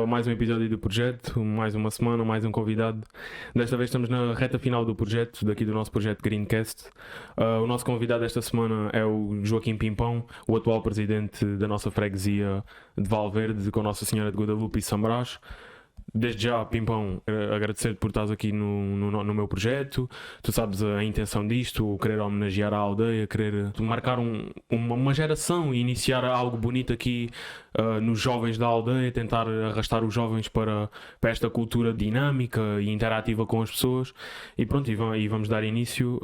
a mais um episódio do projeto, mais uma semana, mais um convidado. Desta vez estamos na reta final do projeto, daqui do nosso projeto Greencast. O nosso convidado esta semana é o Joaquim Pimpão, o atual presidente da nossa freguesia de Valverde, com Nossa Senhora de Guadalupe e São Brás. Desde já, Pimpão, agradecer-te por estares aqui no meu projeto. Tu sabes a intenção disto, o querer homenagear a aldeia, querer marcar uma geração e iniciar algo bonito aqui nos jovens da aldeia, tentar arrastar os jovens para esta cultura dinâmica e interativa com as pessoas. E pronto, e vamos dar início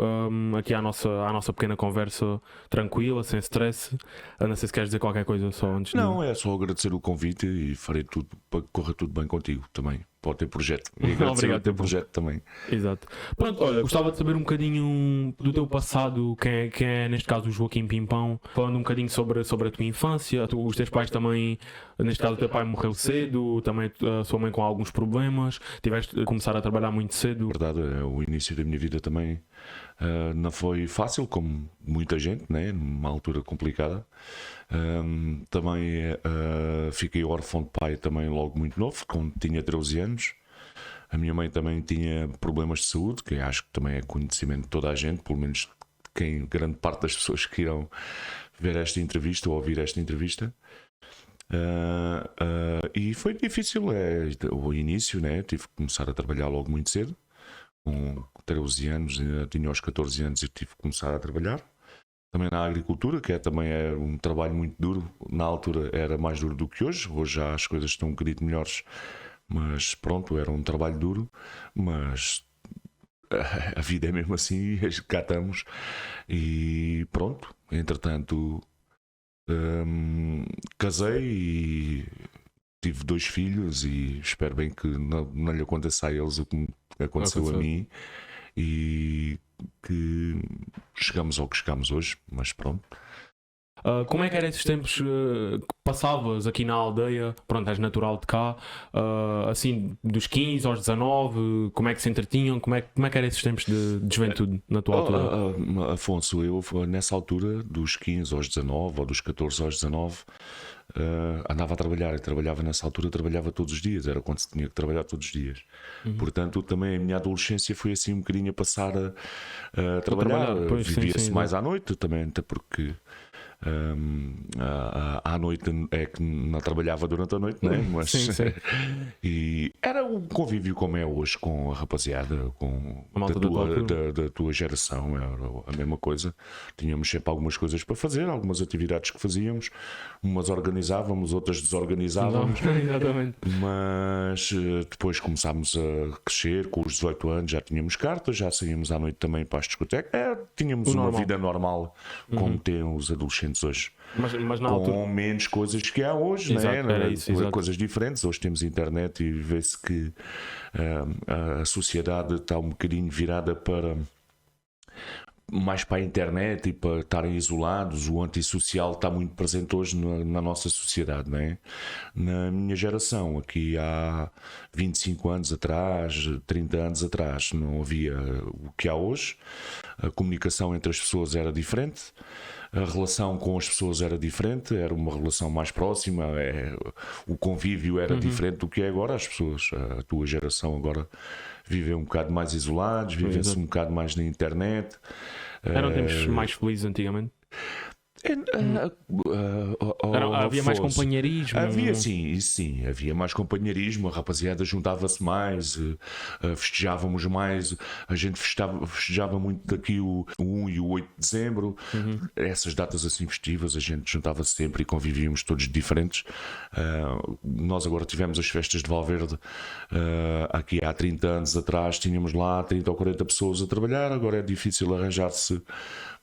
aqui à nossa pequena conversa tranquila, sem stress. Não sei se queres dizer qualquer coisa só antes. Não, é só agradecer o convite e farei tudo para que corra tudo bem contigo também. Pode ter projeto. E agradecer Obrigado, o teu projeto também. Exato. Pronto, olha, gostava de saber um bocadinho do teu passado, quem é neste caso o Joaquim Pimpão, falando um bocadinho sobre a tua infância. Os teus pais também, neste caso o teu pai morreu cedo, também a sua mãe com alguns problemas, tiveste de começar a trabalhar muito cedo. Verdade, o início da minha vida também não foi fácil, como muita gente, né? Numa altura complicada. Também fiquei órfão de pai também logo muito novo, quando tinha 13 anos. A minha mãe também tinha problemas de saúde, que acho que também é conhecimento de toda a gente, pelo menos grande parte das pessoas que irão ver esta entrevista ou ouvir esta entrevista. E foi difícil o início, né? Tive que começar a trabalhar logo muito cedo. Com 13 anos, tinha aos 14 anos e tive que começar a trabalhar. Também na agricultura, que também é um trabalho muito duro. Na altura era mais duro do que hoje. Hoje já as coisas estão um bocadinho melhores. Mas pronto, era um trabalho duro. Mas a vida é mesmo assim, cá estamos. E pronto, entretanto, casei e tive 2 filhos. E espero bem que não lhe aconteça a eles o que me aconteceu a mim. E que chegamos ao que chegamos hoje, mas pronto. Como é que eram esses tempos que passavas aqui na aldeia? Pronto, és natural de cá, assim, dos 15 aos 19, como é que se entretinham? Como é que eram esses tempos de juventude na tua altura? Afonso, eu nessa altura, dos 15 aos 19 ou dos 14 aos 19, andava a trabalhar e trabalhava nessa altura, trabalhava todos os dias, era quando se tinha que trabalhar todos os dias. Portanto, também a minha adolescência foi assim um bocadinho a passar a trabalhar. Vivia-se mais à noite também, até porque à noite é que não trabalhava durante a noite, né? Mas sim. e era um convívio como é hoje com a rapaziada, com da tua geração, era a mesma coisa. Tínhamos sempre algumas coisas para fazer, algumas atividades que fazíamos, umas organizávamos, outras desorganizávamos. Não, exatamente. Mas depois começámos a crescer, com os 18 anos já tínhamos cartas, já saíamos à noite também para as discotecas, tínhamos uma vida normal, como têm os adolescentes hoje, mas na com altura... menos coisas que há hoje, exato, né? Isso, coisas diferentes. Hoje temos internet e vê-se que a sociedade está um bocadinho virada mais para a internet e para estarem isolados. O antissocial está muito presente hoje na nossa sociedade, né? Na minha geração, aqui há 25 anos atrás, 30 anos atrás, não havia o que há hoje. A comunicação entre as pessoas era diferente, a relação com as pessoas era diferente, era uma relação mais próxima, o convívio era diferente do que é agora. As pessoas, a tua geração agora, vivem um bocado mais isolados, vivem-se um bocado mais na internet. Eram tempos mais felizes antigamente? Havia mais companheirismo? Havia sim, havia mais companheirismo, a rapaziada juntava-se mais, festejávamos mais, a gente festejava muito daqui o 1 e o 8 de dezembro, essas datas assim festivas, a gente juntava-se sempre e convivíamos todos diferentes. Nós agora tivemos as festas de Valverde, aqui há 30 anos atrás tínhamos lá 30 ou 40 pessoas a trabalhar, agora é difícil arranjar-se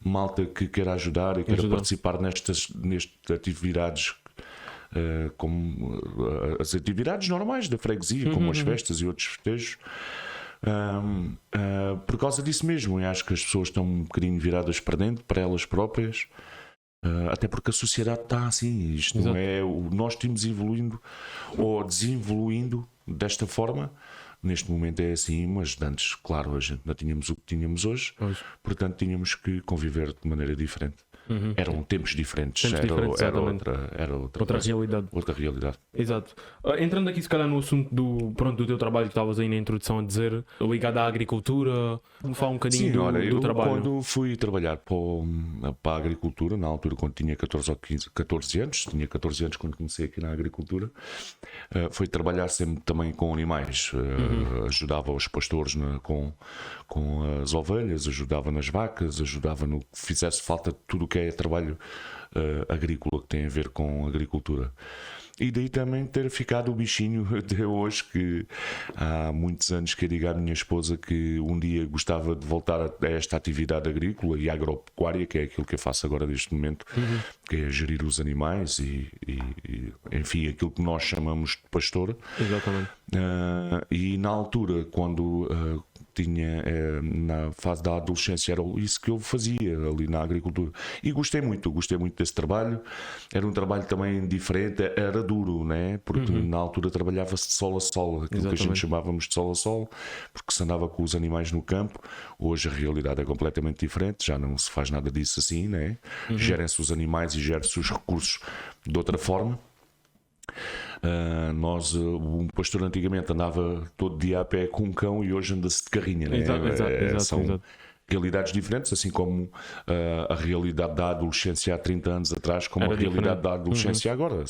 malta que queira ajudar e queira participar nestas atividades, como as atividades normais da freguesia, como as festas e outros festejos. Por causa disso mesmo, eu acho que as pessoas estão um bocadinho viradas para dentro, para elas próprias, até porque a sociedade está assim. Isto não é nós temos evoluindo ou desenvoluindo desta forma. Neste momento é assim, mas antes, claro, a gente não tínhamos o que tínhamos hoje, portanto tínhamos que conviver de maneira diferente. Eram tempos diferentes, era outra coisa, realidade. outra realidade. Exato. Entrando aqui se calhar no assunto do teu trabalho que estavas aí na introdução a dizer, ligado à agricultura, me fala um bocadinho Sim, olha, do eu trabalho. quando fui trabalhar para a agricultura, na altura quando tinha 14 anos, tinha 14 anos quando comecei aqui na agricultura, foi trabalhar sempre também com animais, ajudava os pastores com as ovelhas, ajudava nas vacas, ajudava no que fizesse falta, tudo o que é trabalho agrícola que tem a ver com agricultura. E daí também ter ficado o bichinho até hoje, que há muitos anos que eu digo à minha esposa que um dia gostava de voltar a esta atividade agrícola e agropecuária, que é aquilo que eu faço agora neste momento, que é gerir os animais e enfim, aquilo que nós chamamos de pastor. Exatamente. E na altura, quando tinha na fase da adolescência, era isso que eu fazia ali na agricultura e gostei muito desse trabalho. Era um trabalho também diferente, era duro, né? Porque na altura trabalhava-se de sol a sol, aquilo que a gente chamávamos de sol a sol, porque se andava com os animais no campo. Hoje a realidade é completamente diferente, já não se faz nada disso assim, né? Gerem-se os animais e gerem-se os recursos de outra forma. Um pastor antigamente andava todo dia a pé com um cão e hoje anda-se de carrinha, né? São realidades diferentes, assim como a realidade da adolescência há 30 anos atrás, como era a realidade da adolescência agora.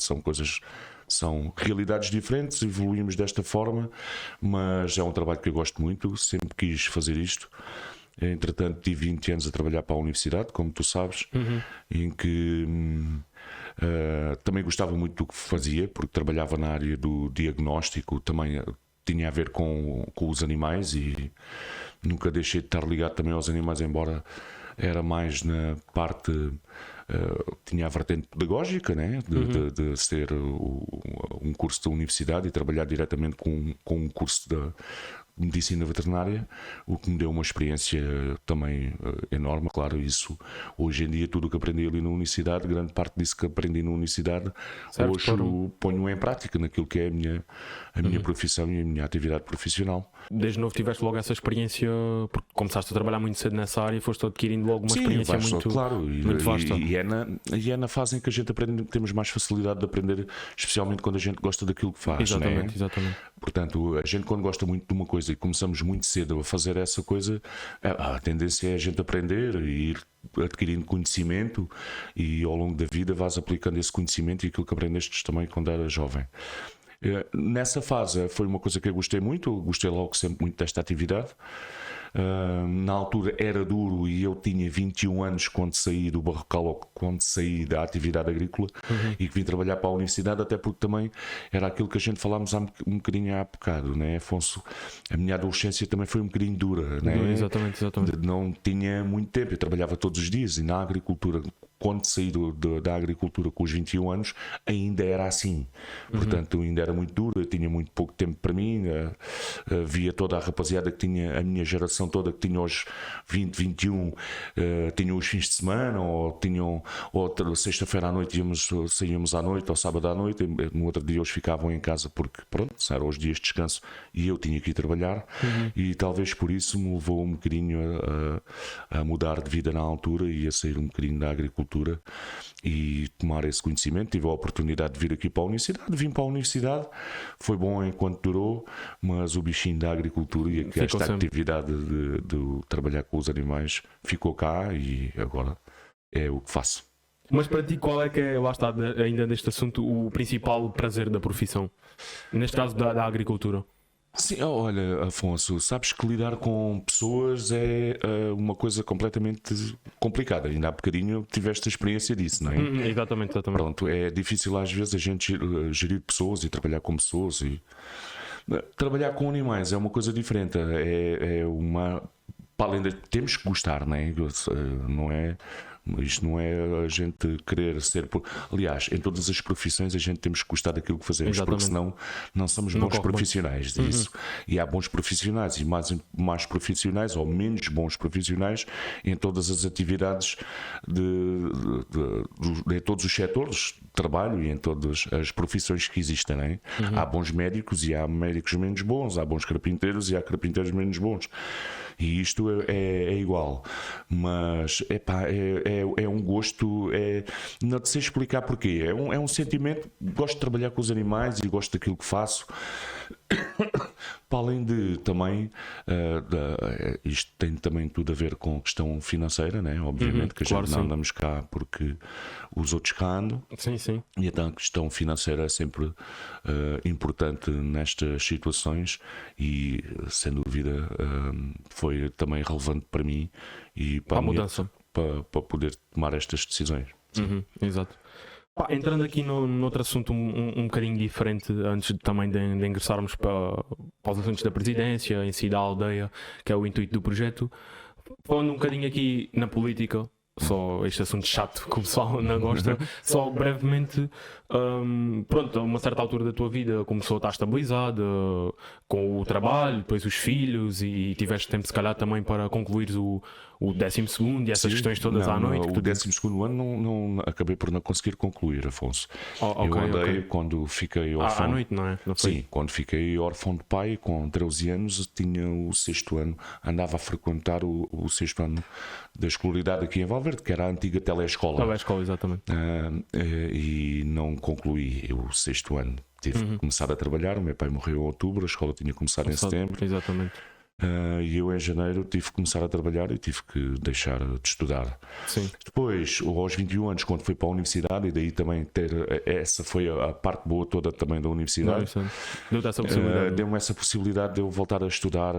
São realidades diferentes, evoluímos desta forma, mas é um trabalho que eu gosto muito, sempre quis fazer isto. Entretanto, tive 20 anos a trabalhar para a universidade, como tu sabes, em que também gostava muito do que fazia, porque trabalhava na área do diagnóstico, também tinha a ver com os animais e nunca deixei de estar ligado também aos animais, embora era mais na parte, tinha a vertente pedagógica, né? de ser um curso da universidade e trabalhar diretamente com um curso da medicina veterinária, o que me deu uma experiência também enorme. Claro, isso hoje em dia, tudo o que aprendi ali na universidade, grande parte disso que aprendi na universidade, certo, hoje ponho em prática naquilo que é a minha profissão e a minha atividade profissional. Desde novo tiveste logo essa experiência, porque começaste a trabalhar muito cedo nessa área e foste adquirindo logo uma experiência muito, claro, muito vasta. E é na fase em que a gente aprende, temos mais facilidade de aprender, especialmente quando a gente gosta daquilo que faz. Exatamente. Portanto, a gente quando gosta muito de uma coisa e começamos muito cedo a fazer essa coisa, a tendência é a gente aprender e ir adquirindo conhecimento e ao longo da vida vais aplicando esse conhecimento e aquilo que aprendeste também quando era jovem. Nessa fase foi uma coisa que eu gostei muito, gostei logo sempre muito desta atividade. Na altura era duro e eu tinha 21 anos quando saí do Barrocal, ou quando saí da atividade agrícola e que vim trabalhar para a universidade, até porque também era aquilo que a gente falámos um bocadinho há bocado, né, Afonso? A minha adolescência também foi um bocadinho dura, né? Exatamente. Não tinha muito tempo, eu trabalhava todos os dias e na agricultura, quando saí da agricultura com os 21 anos, ainda era assim. Portanto, ainda era muito duro, eu tinha muito pouco tempo para mim, via toda a rapaziada que tinha, a minha geração toda que tinha os 20, 21, tinham os fins de semana, ou tinham outra sexta-feira à noite saíamos à noite, ou sábado à noite, no outro dia eles ficavam em casa porque, pronto, eram os dias de descanso e eu tinha que ir trabalhar, e talvez por isso me levou um bocadinho a mudar de vida na altura e a sair um bocadinho da agricultura e tomar esse conhecimento. Tive a oportunidade de vir aqui para a universidade, vim para a universidade, foi bom enquanto durou, mas o bichinho da agricultura e esta atividade de trabalhar com os animais ficou cá e agora é o que faço. Mas para ti, qual é que é, lá está, ainda neste assunto, o principal prazer da profissão? Neste caso da agricultura? Sim, olha, Afonso, sabes que lidar com pessoas é uma coisa completamente complicada. Ainda há bocadinho tiveste a experiência disso, não é? Exatamente. Pronto, é difícil às vezes a gente gerir pessoas e trabalhar com pessoas. Trabalhar com animais é uma coisa diferente. É uma... Além de temos que gostar, não é? Não é Isto não é a gente querer ser. Aliás, em todas as profissões a gente temos que gostar daquilo que fazemos, porque senão não somos bons profissionais disso. E há bons profissionais e mais profissionais ou menos bons profissionais em todas as atividades de todos os setores de trabalho e em todas as profissões que existem, não é? Há bons médicos e há médicos menos bons, há bons carpinteiros e há carpinteiros menos bons. E isto é igual, mas é um gosto, não sei explicar porquê. É um sentimento. Gosto de trabalhar com os animais e gosto daquilo que faço. Para além de também, isto tem também tudo a ver com a questão financeira, né? Obviamente que a gente não andamos cá porque os outros cá andam. Sim. E então a questão financeira é sempre importante nestas situações e, sem dúvida, foi também relevante para mim e para a mudança. Para poder tomar estas decisões. Exato. Entrando aqui noutro assunto um bocadinho diferente, antes também de ingressarmos para os assuntos da presidência, em si da aldeia, que é o intuito do projeto, falando um bocadinho aqui na política, só este assunto chato que o pessoal não gosta, só brevemente, pronto, a uma certa altura da tua vida começou a estar estabilizada com o trabalho, depois os filhos e tiveste tempo se calhar também para concluires o 12º e essas questões todas à noite. O 12º ano não acabei por não conseguir concluir, Afonso. Eu andei quando fiquei órfão. À noite, não é? Não foi? Sim, quando fiquei órfão de pai, com 13 anos, tinha o 6º ano, andava a frequentar o 6º ano da escolaridade aqui em Valverde, que era a antiga telescola. Telescola, exatamente. E não concluí o 6º ano. Tive que começar a trabalhar. O meu pai morreu em outubro, a escola tinha começado em setembro. Exatamente. E eu em janeiro tive que começar a trabalhar e tive que deixar de estudar. Sim. Depois, aos 21 anos, quando fui para a universidade, e daí também essa foi a parte boa toda também da universidade. Deu-te essa possibilidade. Deu-me essa possibilidade de eu voltar a estudar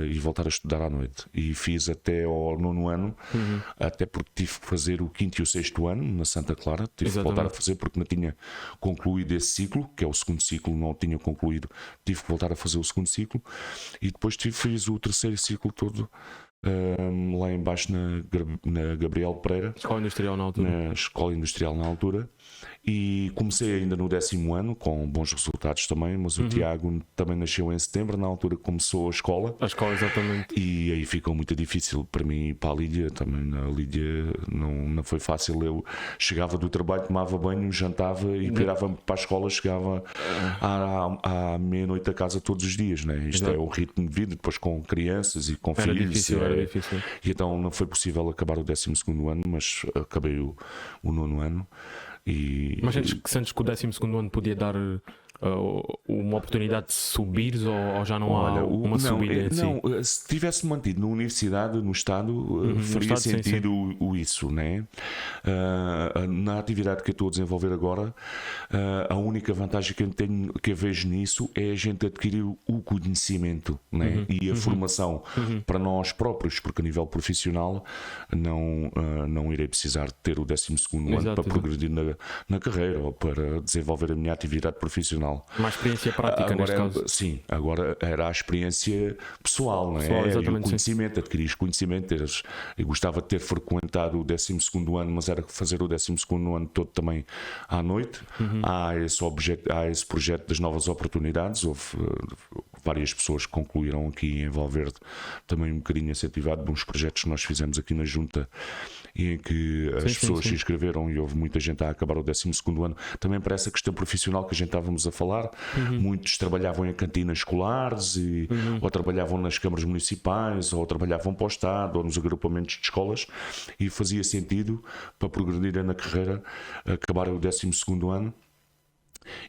e voltar a estudar à noite. E fiz até ao 9º ano, até porque tive que fazer o 5º e o 6º ano na Santa Clara. Tive que voltar a fazer porque não tinha concluído esse ciclo, que é o 2º ciclo, não tinha concluído. Tive que voltar a fazer o 2º ciclo e depois fiz o 3º ciclo todo lá embaixo na Gabriel Pereira, Escola Industrial na altura. Na Escola Industrial na altura. E comecei ainda no 10º ano, com bons resultados também, mas o Tiago também nasceu em setembro, na altura que começou a escola. A escola, exatamente. E aí ficou muito difícil para mim ir para a Lídia. Também na Lídia não foi fácil. Eu chegava do trabalho, tomava banho, jantava e virava-me para a escola. Chegava à meia-noite a casa todos os dias, né? Isto é o ritmo de vida, depois com crianças e com filhos. Era difícil. E então não foi possível acabar o 12º ano, mas acabei o 9º ano. Mas sentes que o 12º ano podia dar uma oportunidade de subires ou já não há uma subida em si? Não, se tivesse mantido na universidade, no Estado, faria sentido isso, né? Na atividade que eu estou a desenvolver agora, a única vantagem que eu vejo nisso é a gente adquirir o conhecimento, né? E a formação para nós próprios, porque a nível profissional não irei precisar de ter o 12º ano para progredir na carreira ou para desenvolver a minha atividade profissional. Mais experiência prática neste caso. Sim, agora era a experiência pessoal, não é? E o conhecimento, adquirir conhecimento. Eu gostava de ter frequentado o 12º ano, mas era fazer o 12º ano todo também à noite. Há esse projeto das novas oportunidades. Houve várias pessoas que concluíram aqui em Valverde, também um bocadinho incentivado de uns projetos que nós fizemos aqui na Junta, em que as pessoas se inscreveram e houve muita gente a acabar o 12º ano. Também para essa questão profissional que a gente estávamos a falar, muitos trabalhavam em cantinas escolares ou trabalhavam nas câmaras municipais ou trabalhavam para o Estado ou nos agrupamentos de escolas, e fazia sentido para progredir na carreira acabar o 12º ano.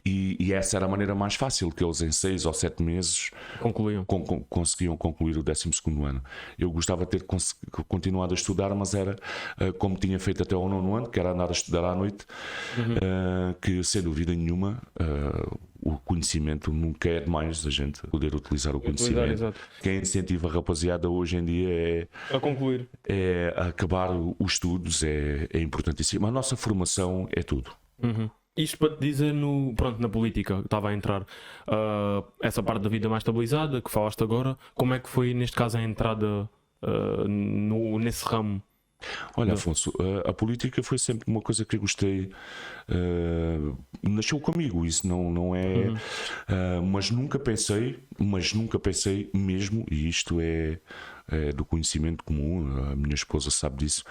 E essa era a maneira mais fácil, que eles em 6 ou 7 meses conseguiam concluir o 12º ano. Eu gostava de ter continuado a estudar, mas era como tinha feito até ao 9º ano, que era andar a estudar à noite, que sem dúvida nenhuma o conhecimento nunca é demais a gente poder utilizar o conhecimento. Quem incentiva a rapaziada hoje em dia a concluir, a acabar os estudos, é importantíssimo. A nossa formação é tudo. Isto para te dizer, na política, estava a entrar essa parte da vida mais estabilizada, que falaste agora. Como é que foi, neste caso, a entrada nesse ramo Olha, Afonso, a política foi sempre uma coisa que eu gostei. Nasceu comigo, isso não é. Mas nunca pensei mesmo, e isto é do conhecimento comum, a minha esposa sabe disso.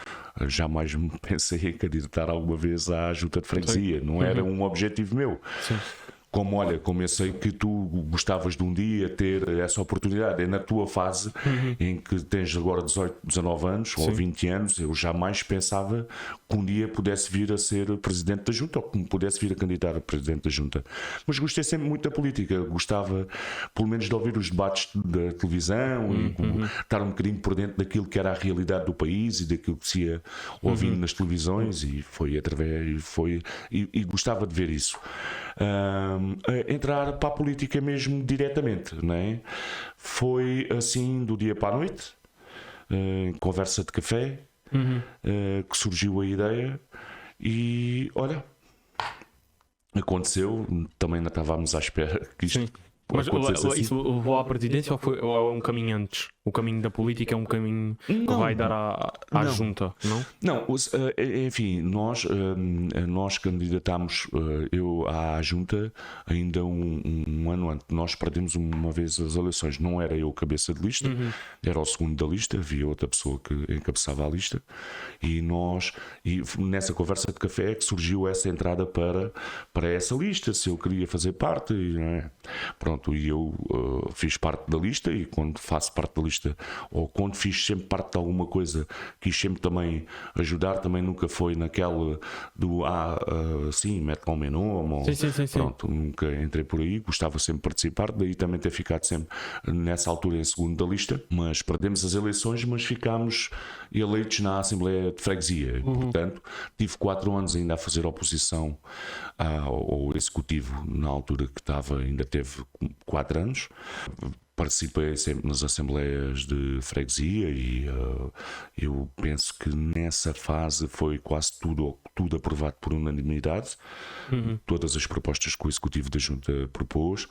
Jamais me pensei em candidatar alguma vez à junta de freguesia, não era um objetivo meu. Sim. Como eu sei que tu gostavas de um dia ter essa oportunidade, é na tua fase em que tens agora 18, 19 anos ou 20 anos, eu jamais pensava que um dia pudesse vir a ser presidente da junta ou que me pudesse vir a candidatar a presidente da junta. Mas gostei sempre muito da política, gostava pelo menos de ouvir os debates da televisão e estar um bocadinho por dentro daquilo que era a realidade do país e daquilo que se ia ouvindo nas televisões, e foi através e gostava de ver isso. Entrar para a política mesmo diretamente, não é? Foi assim do dia para a noite, em conversa de café, que surgiu a ideia e olha, aconteceu, também não estávamos à espera que isto Mas acontecesse assim. isso levou à presidência ou é um caminho antes? O caminho da política é um caminho que vai dar à junta, não? Não, enfim, nós candidatámos à junta ainda um ano antes. Nós perdemos uma vez as eleições. Não era eu cabeça de lista, era o segundo da lista, havia outra pessoa que encabeçava a lista. E nessa conversa de café é que surgiu essa entrada para essa lista, se eu queria fazer parte. Pronto, e eu fiz parte da lista, e quando faço parte da lista, ou quando fiz sempre parte de alguma coisa, quis sempre também ajudar, também nunca foi naquela do sim, mete lá o meu nome, pronto, nunca entrei por aí, gostava sempre de participar, daí também ter ficado sempre nessa altura em segundo da lista, mas perdemos as eleições, mas ficámos eleitos na Assembleia de Freguesia, portanto tive 4 anos ainda a fazer oposição ao Executivo, na altura que estava, ainda teve 4 anos. Participei sempre nas assembleias de freguesia e eu penso que nessa fase foi quase tudo aprovado por unanimidade. Todas as propostas que o Executivo da Junta propôs.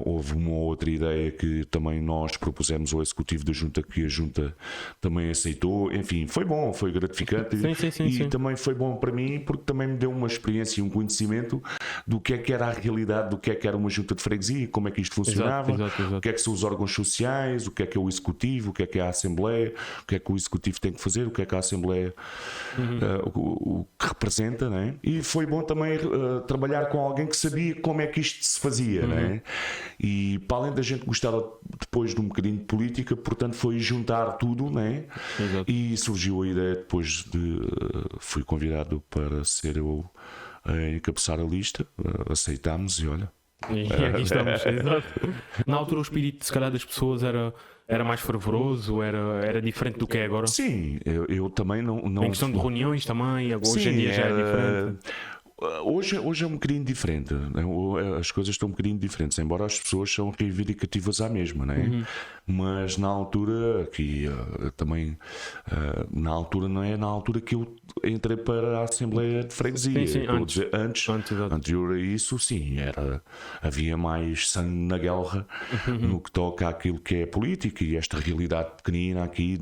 Houve uma outra ideia que também nós propusemos ao Executivo da Junta, que a Junta também aceitou. Enfim, foi bom, foi gratificante. Sim. Também foi bom para mim, porque também me deu uma experiência e um conhecimento do que é que era a realidade, do que é que era uma Junta de Freguesia, como é que isto funcionava. Exato. O que é que são os órgãos sociais, o que é o Executivo, o que é a Assembleia, o que é que o Executivo tem que fazer, o que é que a Assembleia o que representa, não é? E foi bom também trabalhar com alguém que sabia como é que isto se fazia, não é? E para além da gente gostar depois de um bocadinho de política, portanto foi juntar tudo, não é? Exato. E surgiu a ideia depois fui convidado para ser eu a encabeçar a lista, aceitámos e olha. E aqui estamos, exato. Na altura o espírito, se calhar, das pessoas era mais fervoroso, era diferente do que é agora. Sim, eu também não... Em questão de reuniões também, hoje em dia já é diferente. Hoje é um bocadinho diferente, né? As coisas estão um bocadinho diferentes, embora as pessoas são reivindicativas à mesma, né? Mas na altura, aqui também, na altura, não é na altura que eu entrei para a Assembleia de Freguesia. Sim, antes, exato. anterior a isso, sim, havia mais sangue na guerra no que toca àquilo que é a política e esta realidade pequenina aqui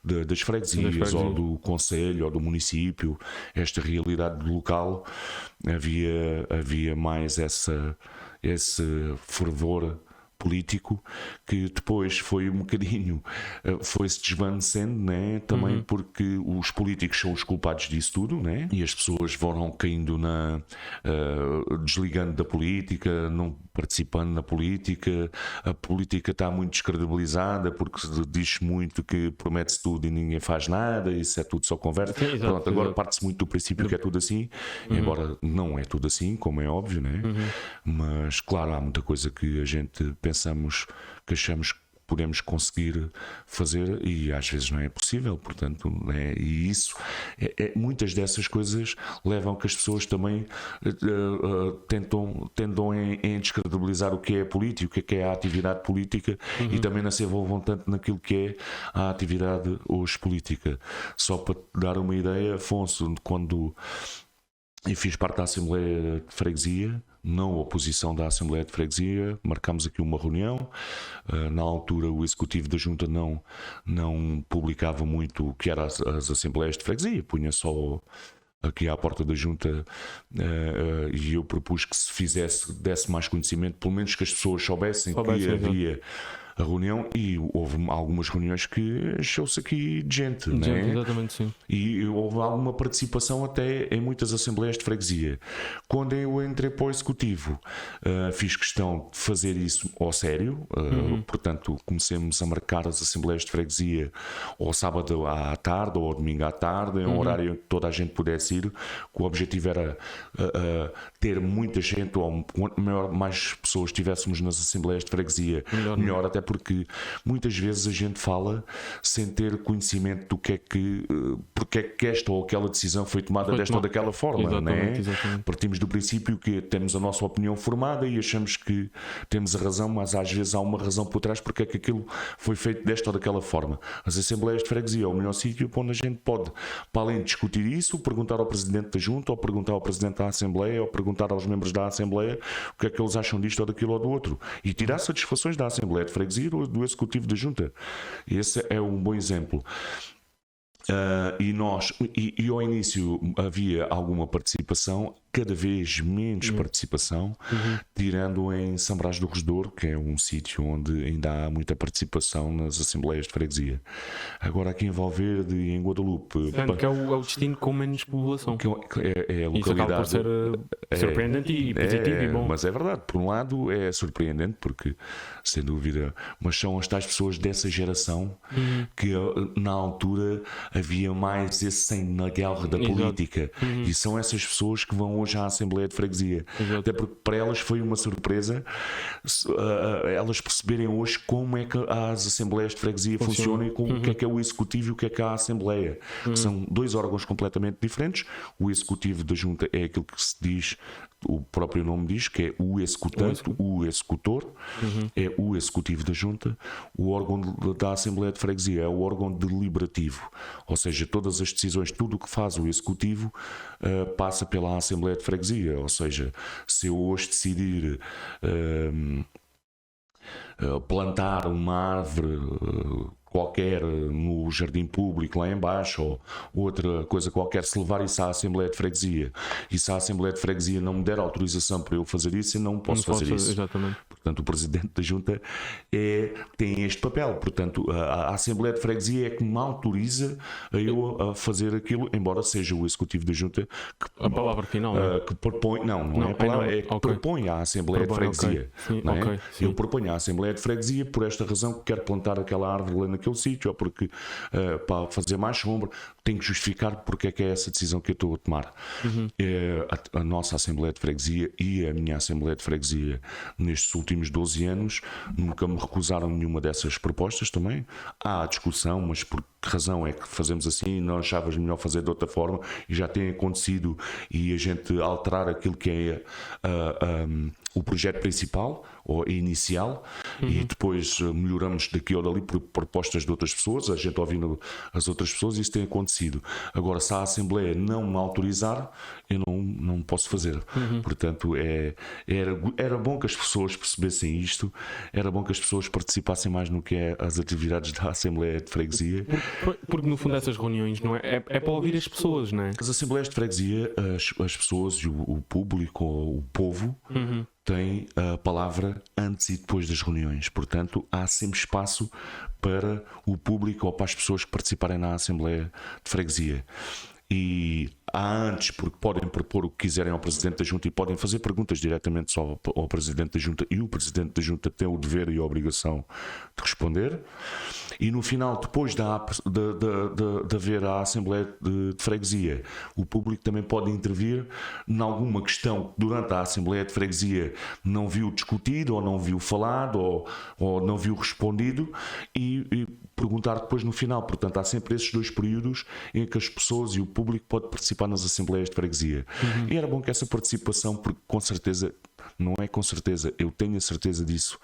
das freguesias, ou do concelho, ou do município, esta realidade local. Havia mais esse fervor político que depois foi um bocadinho foi-se desvanecendo, né? Também porque os políticos são os culpados disso tudo, né? E as pessoas foram caindo desligando da política, não participando na política. A política está muito descredibilizada porque diz muito que promete-se tudo e ninguém faz nada, isso é tudo só conversa. Sim, exato, pronto, agora parte-se muito do princípio que é tudo assim, embora não é tudo assim, como é óbvio, né? Mas claro, há muita coisa que a gente pensamos, que achamos que podemos conseguir fazer e às vezes não é possível, portanto, né? E isso, muitas dessas coisas levam que as pessoas também tendam em descredibilizar o que é a política, o que é a atividade política e também não se envolvam tanto naquilo que é a atividade hoje política. Só para dar uma ideia, Afonso, quando eu fiz parte da Assembleia de Freguesia, na oposição da Assembleia de Freguesia, marcámos aqui uma reunião. Na altura o Executivo da Junta não publicava muito o que eram as Assembleias de Freguesia, punha só aqui à porta da Junta, e eu propus que se desse mais conhecimento, pelo menos que as pessoas soubessem que havia a reunião, e houve algumas reuniões que encheu-se aqui de gente, né? Exatamente, sim. E houve alguma participação até em muitas assembleias de freguesia. Quando eu entrei para o Executivo, fiz questão de fazer isso ao sério, portanto comecemos a marcar as assembleias de freguesia ao sábado à tarde ou ao domingo à tarde, em um horário em que toda a gente pudesse ir, que o objetivo era ter muita gente, ou quanto mais pessoas tivéssemos nas assembleias de freguesia, melhor, até porque muitas vezes a gente fala sem ter conhecimento do que é que, porque é que esta ou aquela decisão foi tomada desta ou daquela forma, exatamente. Partimos do princípio que temos a nossa opinião formada e achamos que temos a razão, mas às vezes há uma razão por trás porque é que aquilo foi feito desta ou daquela forma. As assembleias de freguesia é o melhor sítio onde a gente pode, para além de discutir isso, perguntar ao Presidente da Junta, ou perguntar ao Presidente da Assembleia, ou perguntar aos membros da Assembleia o que é que eles acham disto ou daquilo ou do outro, e tirar satisfações da Assembleia de Freguesia ou do Executivo da Junta. Esse é um bom exemplo. E ao início havia alguma participação, cada vez menos participação, tirando em São Brás do Resdor, que é um sítio onde ainda há muita participação nas assembleias de freguesia. Agora aqui em Valverde e em Guadalupe, que é o destino com menos população. Que é a localidade. Isso acaba por ser surpreendente e positivo e bom. Mas é verdade, por um lado é surpreendente, porque sem dúvida, mas são as tais pessoas dessa geração que na altura havia mais esse sangue na guerra da política, e são essas pessoas que vão hoje à Assembleia de Freguesia. Até porque para elas foi uma surpresa elas perceberem hoje como é que as Assembleias de Freguesia funcionam e o que é o Executivo e o que é a Assembleia. São dois órgãos completamente diferentes. O Executivo da Junta é aquilo que se diz, o próprio nome diz, que é o executante, o executor, é o Executivo da Junta. O órgão da Assembleia de Freguesia é o órgão deliberativo, ou seja, todas as decisões, tudo o que faz o Executivo passa pela Assembleia de Freguesia. Ou seja, se eu hoje decidir plantar uma árvore qualquer no jardim público lá em baixo, ou outra coisa qualquer, se levar isso à Assembleia de Freguesia, e se a Assembleia de Freguesia não me der autorização para eu fazer isso, eu não posso fazer isso. Exatamente. Portanto, o Presidente da Junta tem este papel. Portanto, a Assembleia de Freguesia é que me autoriza a eu a fazer aquilo, embora seja o Executivo da Junta que a palavra final, que propõe, não é a palavra, é que propõe à Assembleia de Freguesia. Eu proponho à Assembleia de Freguesia, por esta razão, que quero plantar aquela árvore lá naquele sítio, ou porque para fazer mais sombra, tenho que justificar porque é que é essa decisão que eu estou a tomar. A nossa Assembleia de Freguesia e a minha Assembleia de Freguesia nestes últimos 12 anos nunca me recusaram nenhuma dessas propostas. Também há discussão, mas por que razão é que fazemos assim e não achavas melhor fazer de outra forma, e já tem acontecido, e a gente alterar aquilo que é o projeto principal ou inicial, e depois melhoramos daqui ou dali por propostas de outras pessoas, a gente ouvindo as outras pessoas, isso tem acontecido. Agora, se a Assembleia não me autorizar, eu não posso fazer. Portanto, era bom que as pessoas percebessem isto, era bom que as pessoas participassem mais no que é as atividades da Assembleia de Freguesia. Porque no fundo essas reuniões não é para ouvir as pessoas, não é? As Assembleias de Freguesia, as pessoas e o público, ou o povo, tem a palavra antes e depois das reuniões. Portanto, há sempre espaço para o público ou para as pessoas que participarem na Assembleia de Freguesia. E há antes, porque podem propor o que quiserem ao Presidente da Junta e podem fazer perguntas diretamente só ao Presidente da Junta, e o Presidente da Junta tem o dever e a obrigação de responder. E no final, depois de haver a Assembleia de Freguesia, o público também pode intervir em alguma questão que durante a Assembleia de Freguesia não viu discutido, ou não viu falado, ou não viu respondido, e perguntar depois no final. Portanto, há sempre esses dois períodos em que as pessoas e o público podem participar nas Assembleias de Freguesia. E era bom que essa participação, porque com certeza, não é com certeza, eu tenho a certeza disso,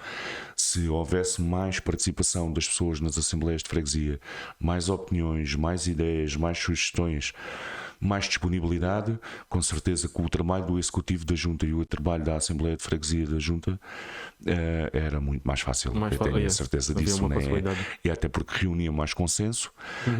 se houvesse mais participação das pessoas nas Assembleias de Freguesia, mais opiniões, mais ideias, mais sugestões, mais disponibilidade, com certeza que o trabalho do Executivo da Junta e o trabalho da Assembleia de Freguesia da Junta era muito mais fácil. Eu tenho a certeza disso, né? E até porque reunia mais consenso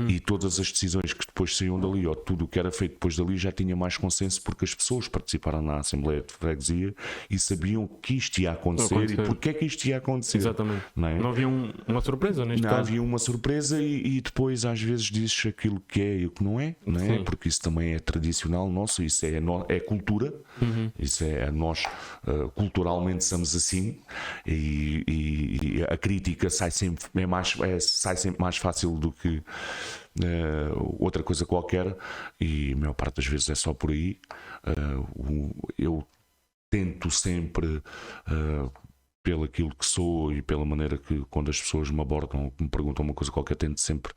e todas as decisões que depois saíam dali, ou tudo o que era feito depois dali, já tinha mais consenso porque as pessoas participaram na Assembleia de Freguesia e sabiam que isto ia acontecer e porque é que isto ia acontecer. Exatamente. Não é? Não havia uma surpresa neste caso. Havia uma surpresa e depois às vezes dizes aquilo que é e o que não é, não é? Porque isso também é tradicional nosso, isso é cultura, isso é nós culturalmente somos assim e a crítica sai sempre mais fácil do que outra coisa qualquer e a maior parte das vezes é só por aí. Eu tento sempre pelo aquilo que sou e pela maneira que quando as pessoas me abordam ou me perguntam uma coisa qualquer, tento sempre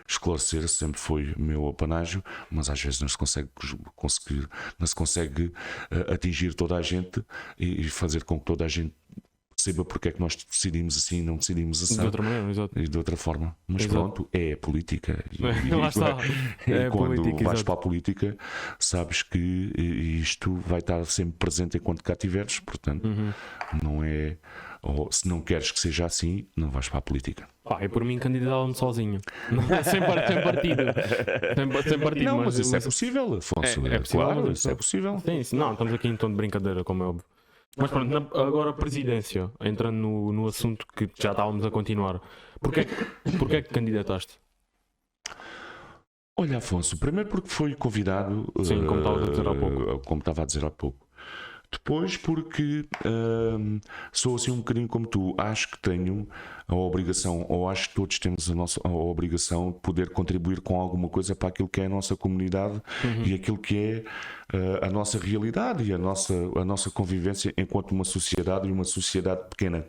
esclarecer, sempre foi o meu apanágio, mas às vezes não se consegue atingir toda a gente e fazer com que toda a gente perceba porque é que nós decidimos assim e não decidimos assim de outra maneira, exato. E de outra forma. Mas Exato. Pronto, é política. Lá está. E quando política, vais exato. para a política, sabes que isto vai estar sempre presente enquanto cá estiveres. Portanto, não é. Ou se não queres que seja assim, não vais para a política. E por mim candidatava-me sozinho. sem partido. Sem partido. Não, mas isso é possível, Afonso. É possível, claro, mas isso é possível. Sim, não, estamos aqui em tom de brincadeira, como é óbvio. Mas pronto, agora a presidência, entrando no assunto que já estávamos a continuar, porquê que candidataste? Olha, Afonso, primeiro porque fui convidado, Sim, como estava a dizer há pouco. Como estava a dizer há pouco. Depois porque sou assim um bocadinho como tu, acho que tenho a obrigação, ou acho que todos temos a obrigação de poder contribuir com alguma coisa para aquilo que é a nossa comunidade e aquilo que é a nossa realidade e a nossa convivência enquanto uma sociedade e uma sociedade pequena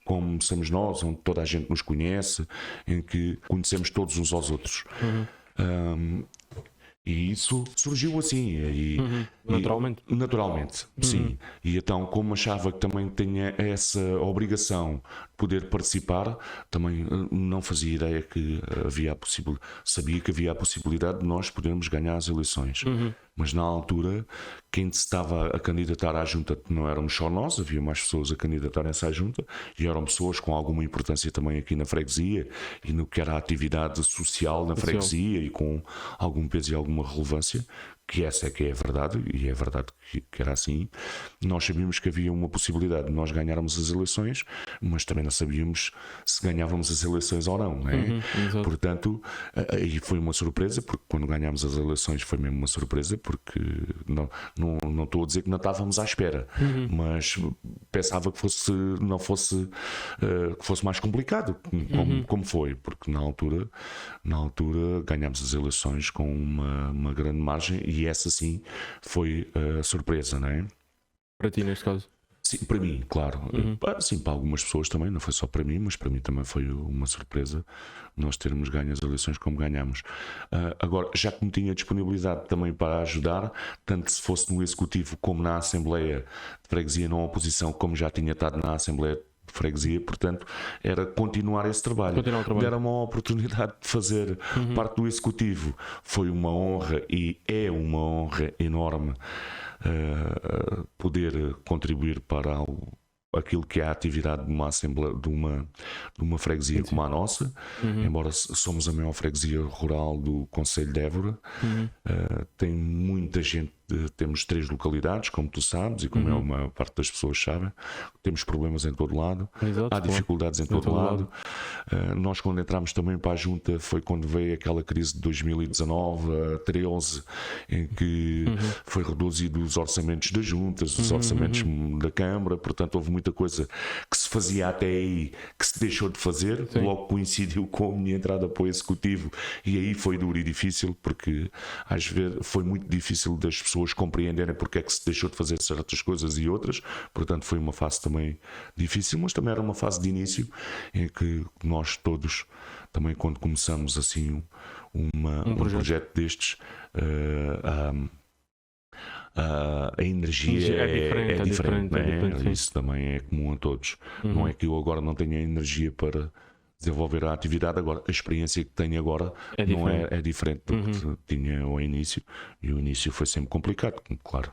como somos nós, onde toda a gente nos conhece, em que conhecemos todos uns aos outros. E isso surgiu assim. Naturalmente, sim. E então, como achava que também tinha essa obrigação de poder participar, também não fazia ideia que havia a possibilidade. Sabia que havia a possibilidade de nós podermos ganhar as eleições. Mas na altura, quem se estava a candidatar à junta não éramos só nós, havia mais pessoas a candidatarem-se à junta e eram pessoas com alguma importância também aqui na freguesia e no que era a atividade social na freguesia e com algum peso e alguma relevância, que essa é que é a verdade, e é verdade que era assim. Nós sabíamos que havia uma possibilidade de nós ganharmos as eleições, mas também não sabíamos se ganhávamos as eleições ou não, não é? Portanto, aí foi uma surpresa, porque quando ganhámos as eleições foi mesmo uma surpresa, porque não estou a dizer que não estávamos à espera, mas pensava que fosse mais complicado, como foi, porque na altura ganhámos as eleições com uma grande margem e essa sim foi a surpresa, não é? Para ti, neste caso? Sim, para mim, claro. Sim, para algumas pessoas também, não foi só para mim, mas para mim também foi uma surpresa nós termos ganho as eleições como ganhamos. Agora, já que me tinha disponibilidade também para ajudar, tanto se fosse no Executivo como na Assembleia de Freguesia, na oposição, como já tinha estado na Assembleia de Freguesia, portanto, era continuar esse trabalho. Deram uma oportunidade de fazer parte do Executivo. Foi uma honra e é uma honra enorme poder contribuir para aquilo que é a atividade de uma assembleia, de uma freguesia como a nossa, embora somos a maior freguesia rural do Concelho de Évora. Tem muita gente, temos 3 localidades, como tu sabes e como a maior parte das pessoas sabem. Temos problemas em todo lado. Exato, há dificuldades em todo lado. Nós, quando entramos também para a junta, foi quando veio aquela crise de 2019 a 13, em que foi reduzido os orçamentos das juntas, os orçamentos da Câmara. Portanto, houve muita coisa que se fazia até aí que se deixou de fazer. Sim. Logo coincidiu com a minha entrada para o Executivo e aí foi duro e difícil, porque às vezes foi muito difícil das pessoas compreenderem porque é que se deixou de fazer certas coisas e outras. Portanto, foi uma fase também difícil, mas também era uma fase de início em que nós todos também, quando começamos assim um projeto destes, a energia é diferente, é diferente, isso também é comum a todos. Não é que eu agora não tenha energia para desenvolver a atividade. Agora, a experiência que tenho agora É não diferente. é diferente do que tinha ao início, e o início foi sempre complicado, claro.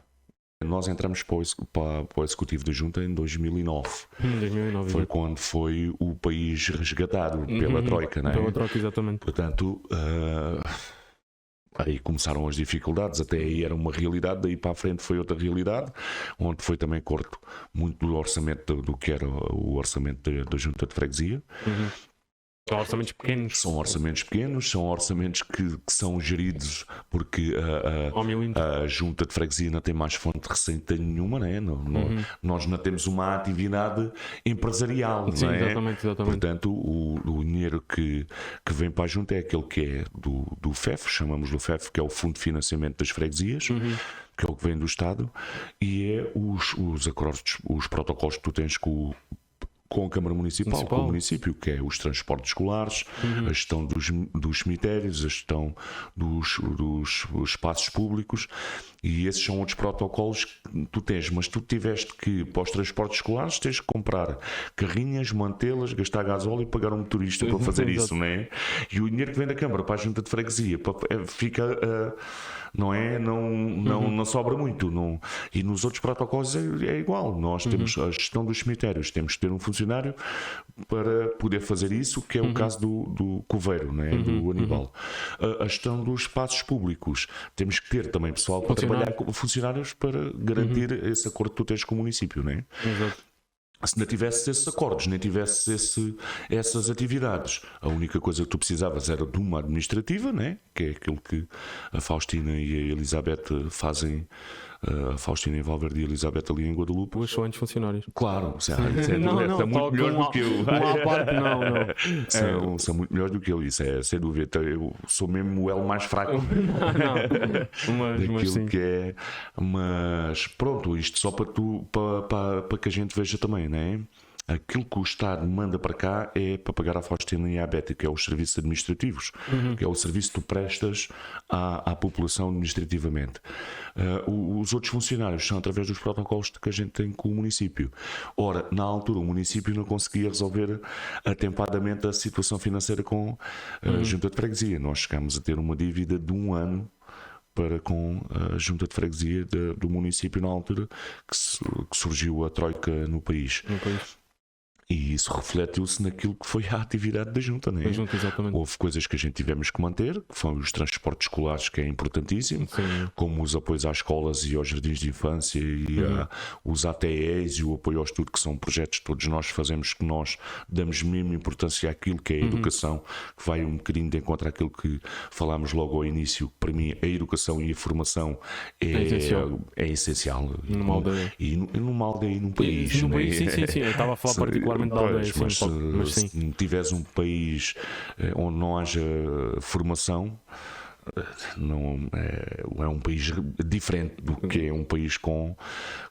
Nós entramos para o executivo da junta em 2009. 2009. Foi quando foi o país resgatado pela Troika, não é? Pela Troika, exatamente. Portanto, aí começaram as dificuldades. Até aí era uma realidade, daí para a frente foi outra realidade, onde foi também corto muito do orçamento do que era o orçamento da junta de freguesia. São orçamentos pequenos. São orçamentos pequenos, são orçamentos que são geridos porque a junta de freguesia não tem mais fonte de receita nenhuma, não é? Nós não temos uma atividade empresarial, Sim, não é? exatamente. Portanto, o dinheiro que vem para a junta é aquele que é do FEF, chamamos-lhe FEF, que é o Fundo de Financiamento das Freguesias, que é o que vem do Estado, e é os acordos, os protocolos que tu tens com a Câmara Municipal, com o município, que é os transportes escolares, a gestão dos cemitérios, a gestão dos espaços públicos, e esses são outros protocolos que tu tens, mas tu tiveste que, para os transportes escolares, tens que comprar carrinhas, mantê-las, gastar gasóleo e pagar um motorista para fazer isso, não é? E o dinheiro que vem da Câmara para a junta de freguesia fica... não é? Não sobra muito. Não. E nos outros protocolos é igual. Nós temos a gestão dos cemitérios, temos que ter um funcionário para poder fazer isso, que é o caso do Coveiro, não é? Do Aníbal. A gestão dos espaços públicos, temos que ter também pessoal para trabalhar como funcionários para garantir esse acordo que tu tens com o município, não é? Exato. Se não tivesses esses acordos, nem tivesses essas atividades, a única coisa que tu precisavas era de uma administrativa, né? Que é aquilo que a Faustina e a Elizabeth fazem, a Faustina em Valverde e a Elizabeth ali em Guadalupe. Os excelentes funcionários. Claro, são muito melhores do que eu. São muito melhores do que eu, isso é sem dúvida. Eu sou mesmo o elo mais fraco mas sim. que é. Mas pronto, isto só para que a gente veja também, não é? Aquilo que o Estado manda para cá é para pagar à Faustina e à Betty, que é os serviços administrativos, que é o serviço que tu prestas à população administrativamente. Os outros funcionários são através dos protocolos que a gente tem com o município. Ora, na altura o município não conseguia resolver atempadamente a situação financeira com a junta de freguesia. Nós chegamos a ter uma dívida de 1 ano com a junta de freguesia do município na altura que surgiu a Troika no país. E isso refletiu-se naquilo que foi a atividade da junta, não é? Houve coisas que a gente tivemos que manter, que foram os transportes escolares, que é importantíssimo, como os apoios às escolas e aos jardins de infância e os ATEs e o apoio ao estudo, que são projetos que todos nós fazemos, que nós damos mesmo importância àquilo que é a educação, que vai um bocadinho de encontro àquilo que falámos logo ao início. Para mim, a educação e a formação é essencial. Numa aldeia. E numa aldeia e num país. Num país, sim. Eu estava a falar particularmente da aldeia. Mas se tiveres um país onde não haja formação, não é um país diferente do que é um país com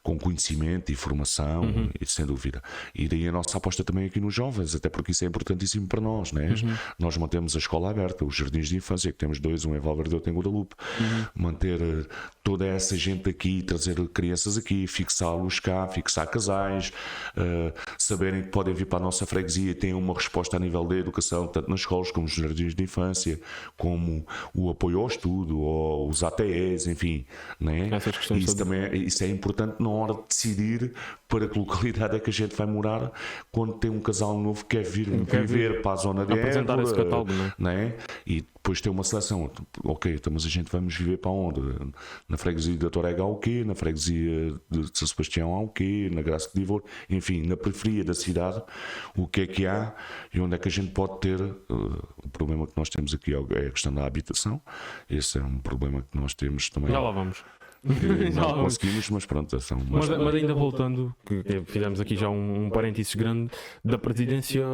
conhecimento e formação, e sem dúvida. E daí a nossa aposta também aqui nos jovens, até porque isso é importantíssimo para nós, né? Nós mantemos a escola aberta, os jardins de infância, que temos 2, um em Valverde e outro em Guadalupe, manter toda essa gente aqui, trazer crianças aqui, fixá-los cá, fixar casais, saberem que podem vir para a nossa freguesia e têm uma resposta a nível da educação, tanto nas escolas como nos jardins de infância, como o apoio ao estudo, ou os ATEs, enfim, né? Isso é importante na hora de decidir para que localidade é que a gente vai morar quando tem um casal novo que quer vir viver para a zona de apresentar esse catálogo, né? E depois tem uma seleção. Ok, então, mas a gente vamos viver para onde? Na freguesia da Torrega há o quê? Na freguesia de São Sebastião há o quê? Na Graça de Livor, enfim, na periferia da cidade, o que é que há e onde é que a gente pode ter? O problema que nós temos aqui é a questão da habitação. Esse é um problema que nós temos também. Já lá vamos. Não conseguimos, mas pronto. Mas ainda voltando, que fizemos aqui já um parênteses grande da presidência,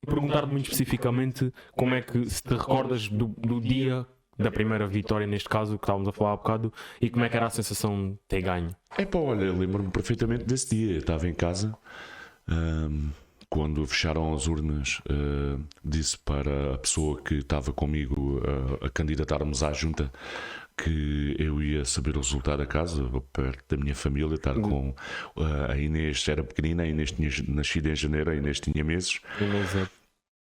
perguntar-te muito especificamente como é que se te recordas do dia da primeira vitória, neste caso, que estávamos a falar há bocado, e como é que era a sensação de ter ganho? Olha, lembro-me perfeitamente desse dia. Eu estava em casa. Quando fecharam as urnas, disse para a pessoa que estava comigo a candidatarmos à junta que eu ia saber o resultado da casa, perto da minha família, estar com a Inês, era pequenina, a Inês tinha nascido em janeiro, a Inês tinha meses.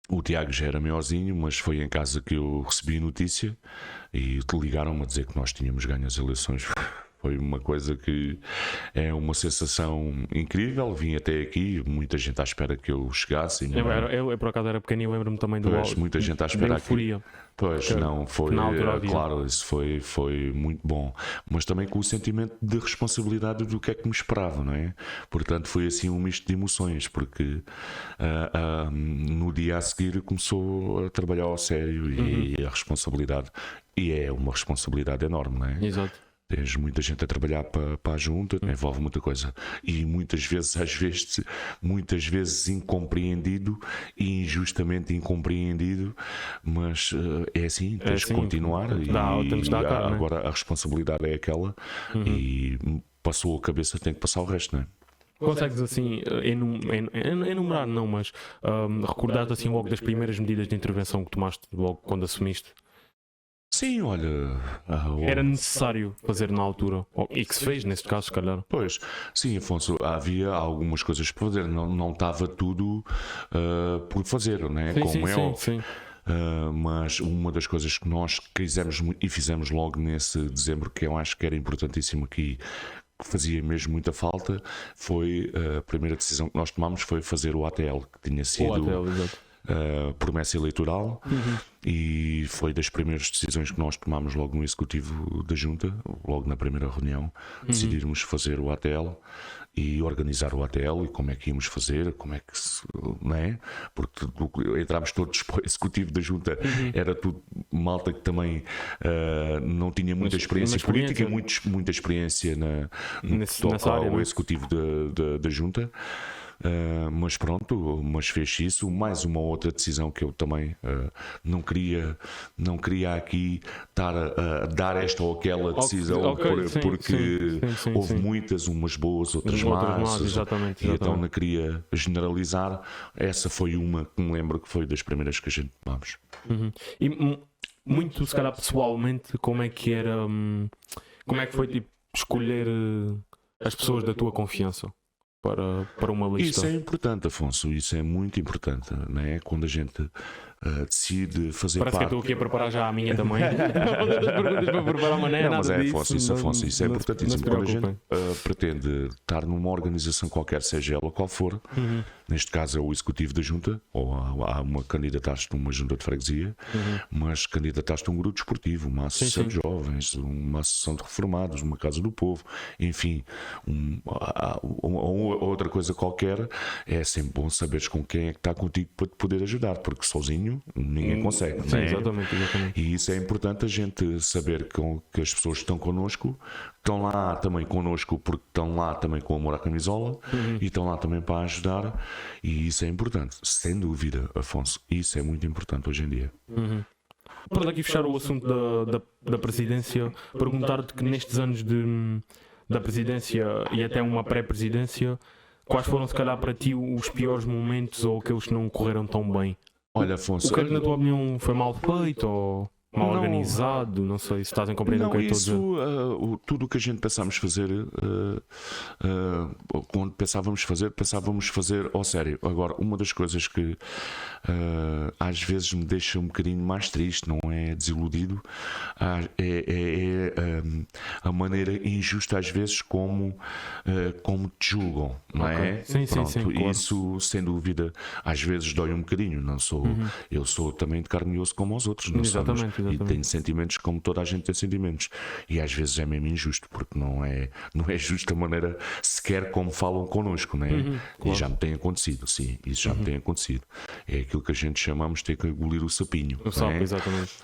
O Tiago já era maiorzinho, mas foi em casa que eu recebi a notícia e ligaram-me a dizer que nós tínhamos ganho as eleições. Foi uma coisa que é uma sensação incrível. Vim até aqui, muita gente à espera que eu chegasse. Eu por acaso era pequenino, lembro-me também do Pois, muita gente à espera aqui. Pois, não, foi, claro, isso foi muito bom, mas também com o sentimento de responsabilidade do que é que me esperava, não é? Portanto, foi assim um misto de emoções, porque no dia a seguir começou a trabalhar ao sério e a responsabilidade, e é uma responsabilidade enorme, não é? Exato. Tens muita gente a trabalhar para a junta, envolve muita coisa e muitas vezes incompreendido e injustamente incompreendido, mas é assim, tens de continuar agora a responsabilidade é aquela e passou a cabeça, tem que passar o resto, não é? Consegues assim enumerar, não, mas recordar-te assim logo das primeiras medidas de intervenção que tomaste logo quando assumiste? Sim, olha. Era necessário fazer na altura, e que se fez neste caso, se calhar. Pois, sim, Afonso, havia algumas coisas para fazer, não estava tudo por fazer, não é? Sim. Mas uma das coisas que nós quisemos e fizemos logo nesse dezembro, que eu acho que era importantíssimo aqui, que fazia mesmo muita falta, foi a primeira decisão que nós tomámos foi fazer o ATL, que tinha sido promessa eleitoral. E foi das primeiras decisões que nós tomámos logo no executivo da junta, logo na primeira reunião, decidirmos fazer o ATL e organizar o ATL e como é que íamos fazer, como é que não é? Porque entrámos todos para o executivo da junta, era tudo malta que também não tinha muita experiência política e muita experiência no que toca ao executivo da junta. Mas pronto, mas fez isso. Mais uma outra decisão que eu também não queria aqui estar a dar esta ou aquela decisão, porque houve muitas, umas boas, outras más, exatamente. E então não queria generalizar. Essa foi uma que me lembro que foi das primeiras que a gente tomámos. E muito, se calhar pessoalmente, como é que era, como é que foi tipo escolher as pessoas da tua confiança para uma lista? Isso é importante, Afonso, isso é muito importante, não é? Quando a gente decide fazer Parece parte... que eu estou aqui a preparar já a minha também. Perguntas para preparar uma não, mas é, Afonso, isso é importantíssimo. Quando a gente pretende estar numa organização qualquer, seja ela qual for, neste caso é o executivo da junta, ou há uma candidataste a uma junta de freguesia, mas candidataste a um grupo desportivo, uma associação de jovens, uma associação de reformados, uma casa do povo, enfim, outra coisa qualquer. É sempre bom saberes com quem é que está contigo para te poder ajudar, porque sozinho ninguém consegue. Sim, não é? exatamente. E isso é importante, a gente saber que as pessoas que estão connosco estão lá também connosco, porque estão lá também com amor à camisola e estão lá também para ajudar, e isso é importante, sem dúvida, Afonso, isso é muito importante hoje em dia. Para daqui fechar o assunto da presidência, perguntar-te que nestes anos da presidência e até uma pré-presidência, quais foram se calhar para ti os piores momentos ou aqueles que não correram tão bem? Olha, Afonso, o que é que na tua opinião foi mal feito ou mal organizado? Não sei se estás a compreender o que eu estou a dizer. Tudo o que a gente pensávamos fazer, quando pensávamos fazer ao sério. Agora, uma das coisas que às vezes me deixa um bocadinho mais triste, não é desiludido, é a maneira injusta às vezes como te julgam, não é? Sim, Pronto, sim, claro. Isso sem dúvida às vezes dói um bocadinho. Não sou, eu sou também de carne e osso como os outros, não somos? E tenho sentimentos como toda a gente tem sentimentos, e às vezes é mesmo injusto, porque não é justa a maneira sequer como falam connosco, não é? Claro. E já me tem acontecido, sim, isso já me tem acontecido. É aquilo que a gente chamamos de ter que engolir o sapinho. O sapo, não é? Exatamente.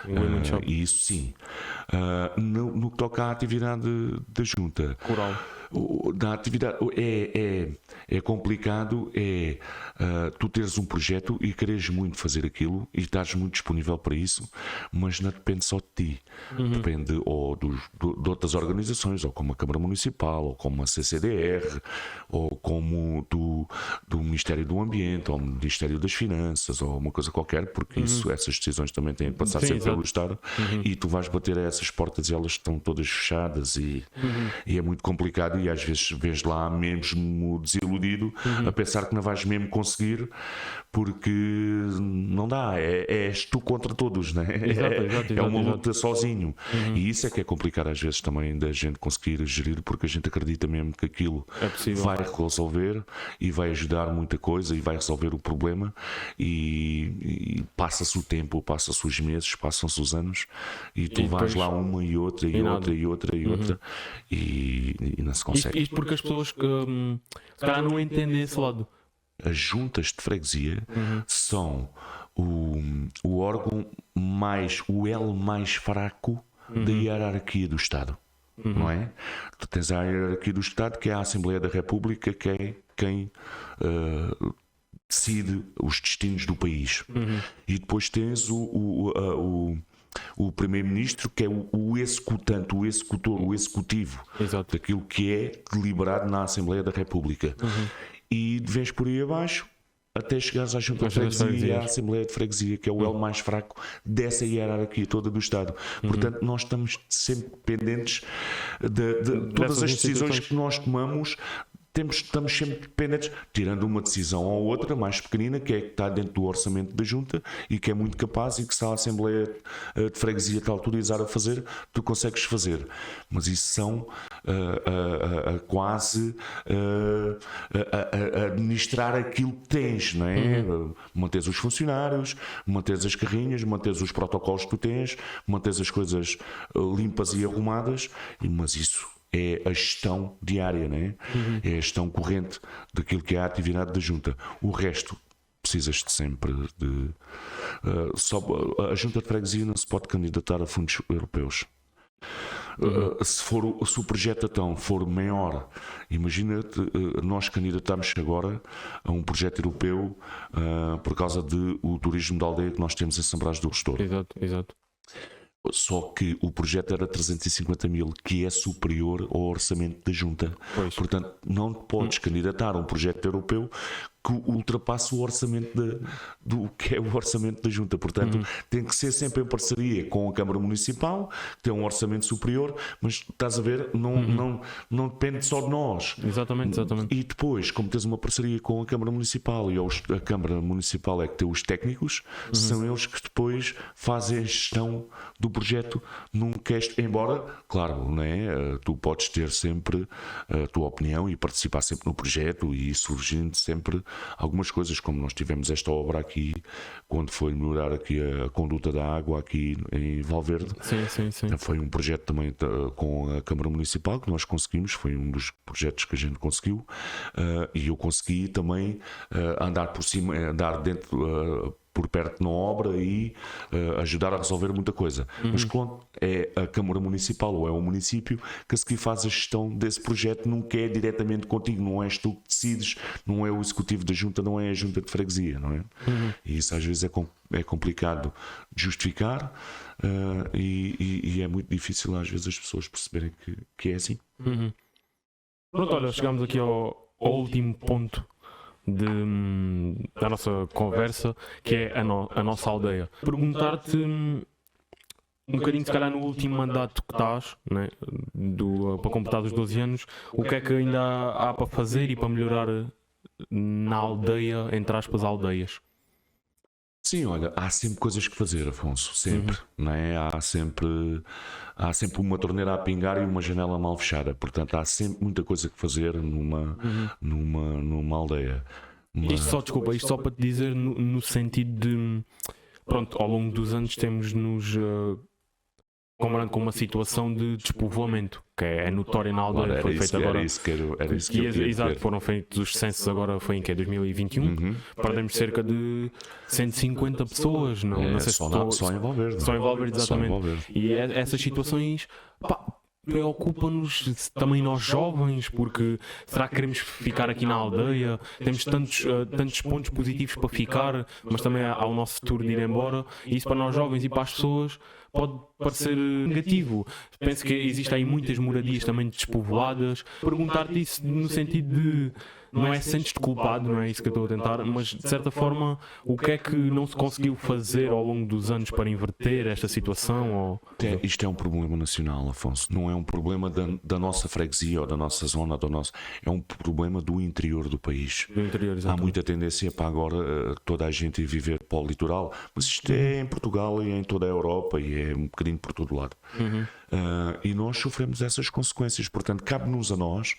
E isso sim. No que toca à atividade da junta, Coral. Da atividade é complicado, tu teres um projeto e queres muito fazer aquilo e estás muito disponível para isso, mas não depende só de ti, depende ou de outras organizações, ou como a Câmara Municipal, ou como a CCDR, ou como do Ministério do Ambiente, ou do Ministério das Finanças, ou uma coisa qualquer, porque essas decisões também têm que passar sempre pelo Estado, e tu vais bater a essas portas e elas estão todas fechadas e é muito complicado. e às vezes vês lá mesmo desiludido, a pensar que não vais mesmo conseguir, porque não dá, és tu contra todos, né? Exato, É uma luta exato. sozinho. E isso é que é complicado às vezes também da gente conseguir gerir, porque a gente acredita mesmo que aquilo É possível. vai resolver e vai ajudar muita coisa e vai resolver o problema, e passa-se o tempo, passa-se os meses, passam-se os anos, e tu E vais depois- lá uma e outra e e outra nada. e outra e outra, e não se consegue. Isto porque as pessoas que se calhar não entendem esse lado. As juntas de freguesia são o órgão mais, o elo mais fraco da hierarquia do Estado, não é? Tu tens a hierarquia do Estado, que é a Assembleia da República, que é quem decide os destinos do país. E depois tens o primeiro-ministro, que é o executante, o executor, o executivo Exato. daquilo que é deliberado na Assembleia da República. E vens por aí abaixo até chegares à Junta de Às juntas de Freguesia e à freguesias. Assembleia de Freguesia, que é o elo mais fraco dessa hierarquia toda do Estado. Portanto, nós estamos sempre pendentes de todas Dessas as decisões instituições. que nós tomamos. Estamos sempre dependentes, tirando uma decisão ou outra mais pequenina, que é que está dentro do orçamento da Junta e que é muito capaz, e que se a Assembleia de Freguesia te autorizar a fazer, tu consegues fazer. Mas isso são quase administrar aquilo que tens, não é? Manteres os funcionários, manteres as carrinhas, manteres os protocolos que tu tens, manteres as coisas limpas e arrumadas, mas isso é a gestão diária, né? É a gestão corrente daquilo que é a atividade da Junta. O resto precisas de sempre de. A Junta de Freguesia não se pode candidatar a fundos europeus. Se o projeto então for maior, imagina-te, nós candidatamos agora a um projeto europeu por causa do turismo da aldeia que nós temos em São Brás do Restoro. Exato. Só que o projeto era 350 mil, que é superior ao orçamento da Junta. Pois. Portanto, não te podes candidatar a um projeto europeu que ultrapasse o orçamento do que é o orçamento da Junta. Portanto, tem que ser sempre em parceria com a Câmara Municipal, que tem um orçamento superior, mas estás a ver, não depende só de nós. Exatamente. E depois, como tens uma parceria com a Câmara Municipal, e a Câmara Municipal é que tem os técnicos, são eles que depois fazem a gestão do projeto num cast, embora, claro, não é? Tu podes ter sempre a tua opinião e participar sempre no projeto, e surgindo sempre algumas coisas, como nós tivemos esta obra aqui, quando foi melhorar aqui a conduta da água aqui em Valverde. Sim. Foi um projeto também com a Câmara Municipal que nós conseguimos, foi um dos projetos que a gente conseguiu, e eu consegui também andar por cima, andar dentro, por perto na obra e ajudar a resolver muita coisa. Mas quando é a Câmara Municipal ou é o município que a seguir faz a gestão desse projeto, nunca é diretamente contigo, não és tu que decides, não é o executivo da Junta, não é a Junta de Freguesia, não é? E isso às vezes é complicado de justificar, e é muito difícil às vezes as pessoas perceberem que é assim. Pronto, olha, chegamos aqui ao último ponto da nossa conversa, que é a nossa aldeia. Perguntar-te um bocadinho, se calhar, no último mandato que estás, né, para completar os 12 anos, o que é que ainda há para fazer e para melhorar na aldeia, entre aspas, aldeias? Sim, olha, há sempre coisas que fazer, Afonso, sempre, não é? Há sempre uma torneira a pingar e uma janela mal fechada, portanto há sempre muita coisa que fazer numa aldeia. Isto só para te dizer no sentido de, pronto, ao longo dos anos temos-nos comparando com uma situação de despovoamento, que é notória na aldeia. Ora, Foi feito agora. era isso que eu queria Exato, dizer. foram feitos os censos agora, foi em que? 2021? Perdemos cerca de 150 pessoas, não sei se Só em Valverde. Só em Valverde, Só em exatamente. Valverde. E essas situações, pá, preocupa-nos também nós jovens, porque será que queremos ficar aqui na aldeia? Temos tantos pontos positivos para ficar, mas também há o nosso futuro de ir embora, e isso para nós jovens e para as pessoas pode parecer negativo. Penso que existem aí muitas moradias também despovoadas. Perguntar-te isso no sentido de não é sentes-te culpado, não é isso que eu estou a tentar, mas de certa forma, o que é que não se conseguiu fazer ao longo dos anos para inverter esta situação? Ou... Isto é um problema nacional, Afonso. Não é um problema da nossa freguesia ou da nossa zona, é um problema do interior do país. Do interior, há muita tendência para agora toda a gente ir viver para o litoral, mas isto é em Portugal e em toda a Europa e é um bocadinho por todo lado. E nós sofremos essas consequências, portanto cabe-nos a nós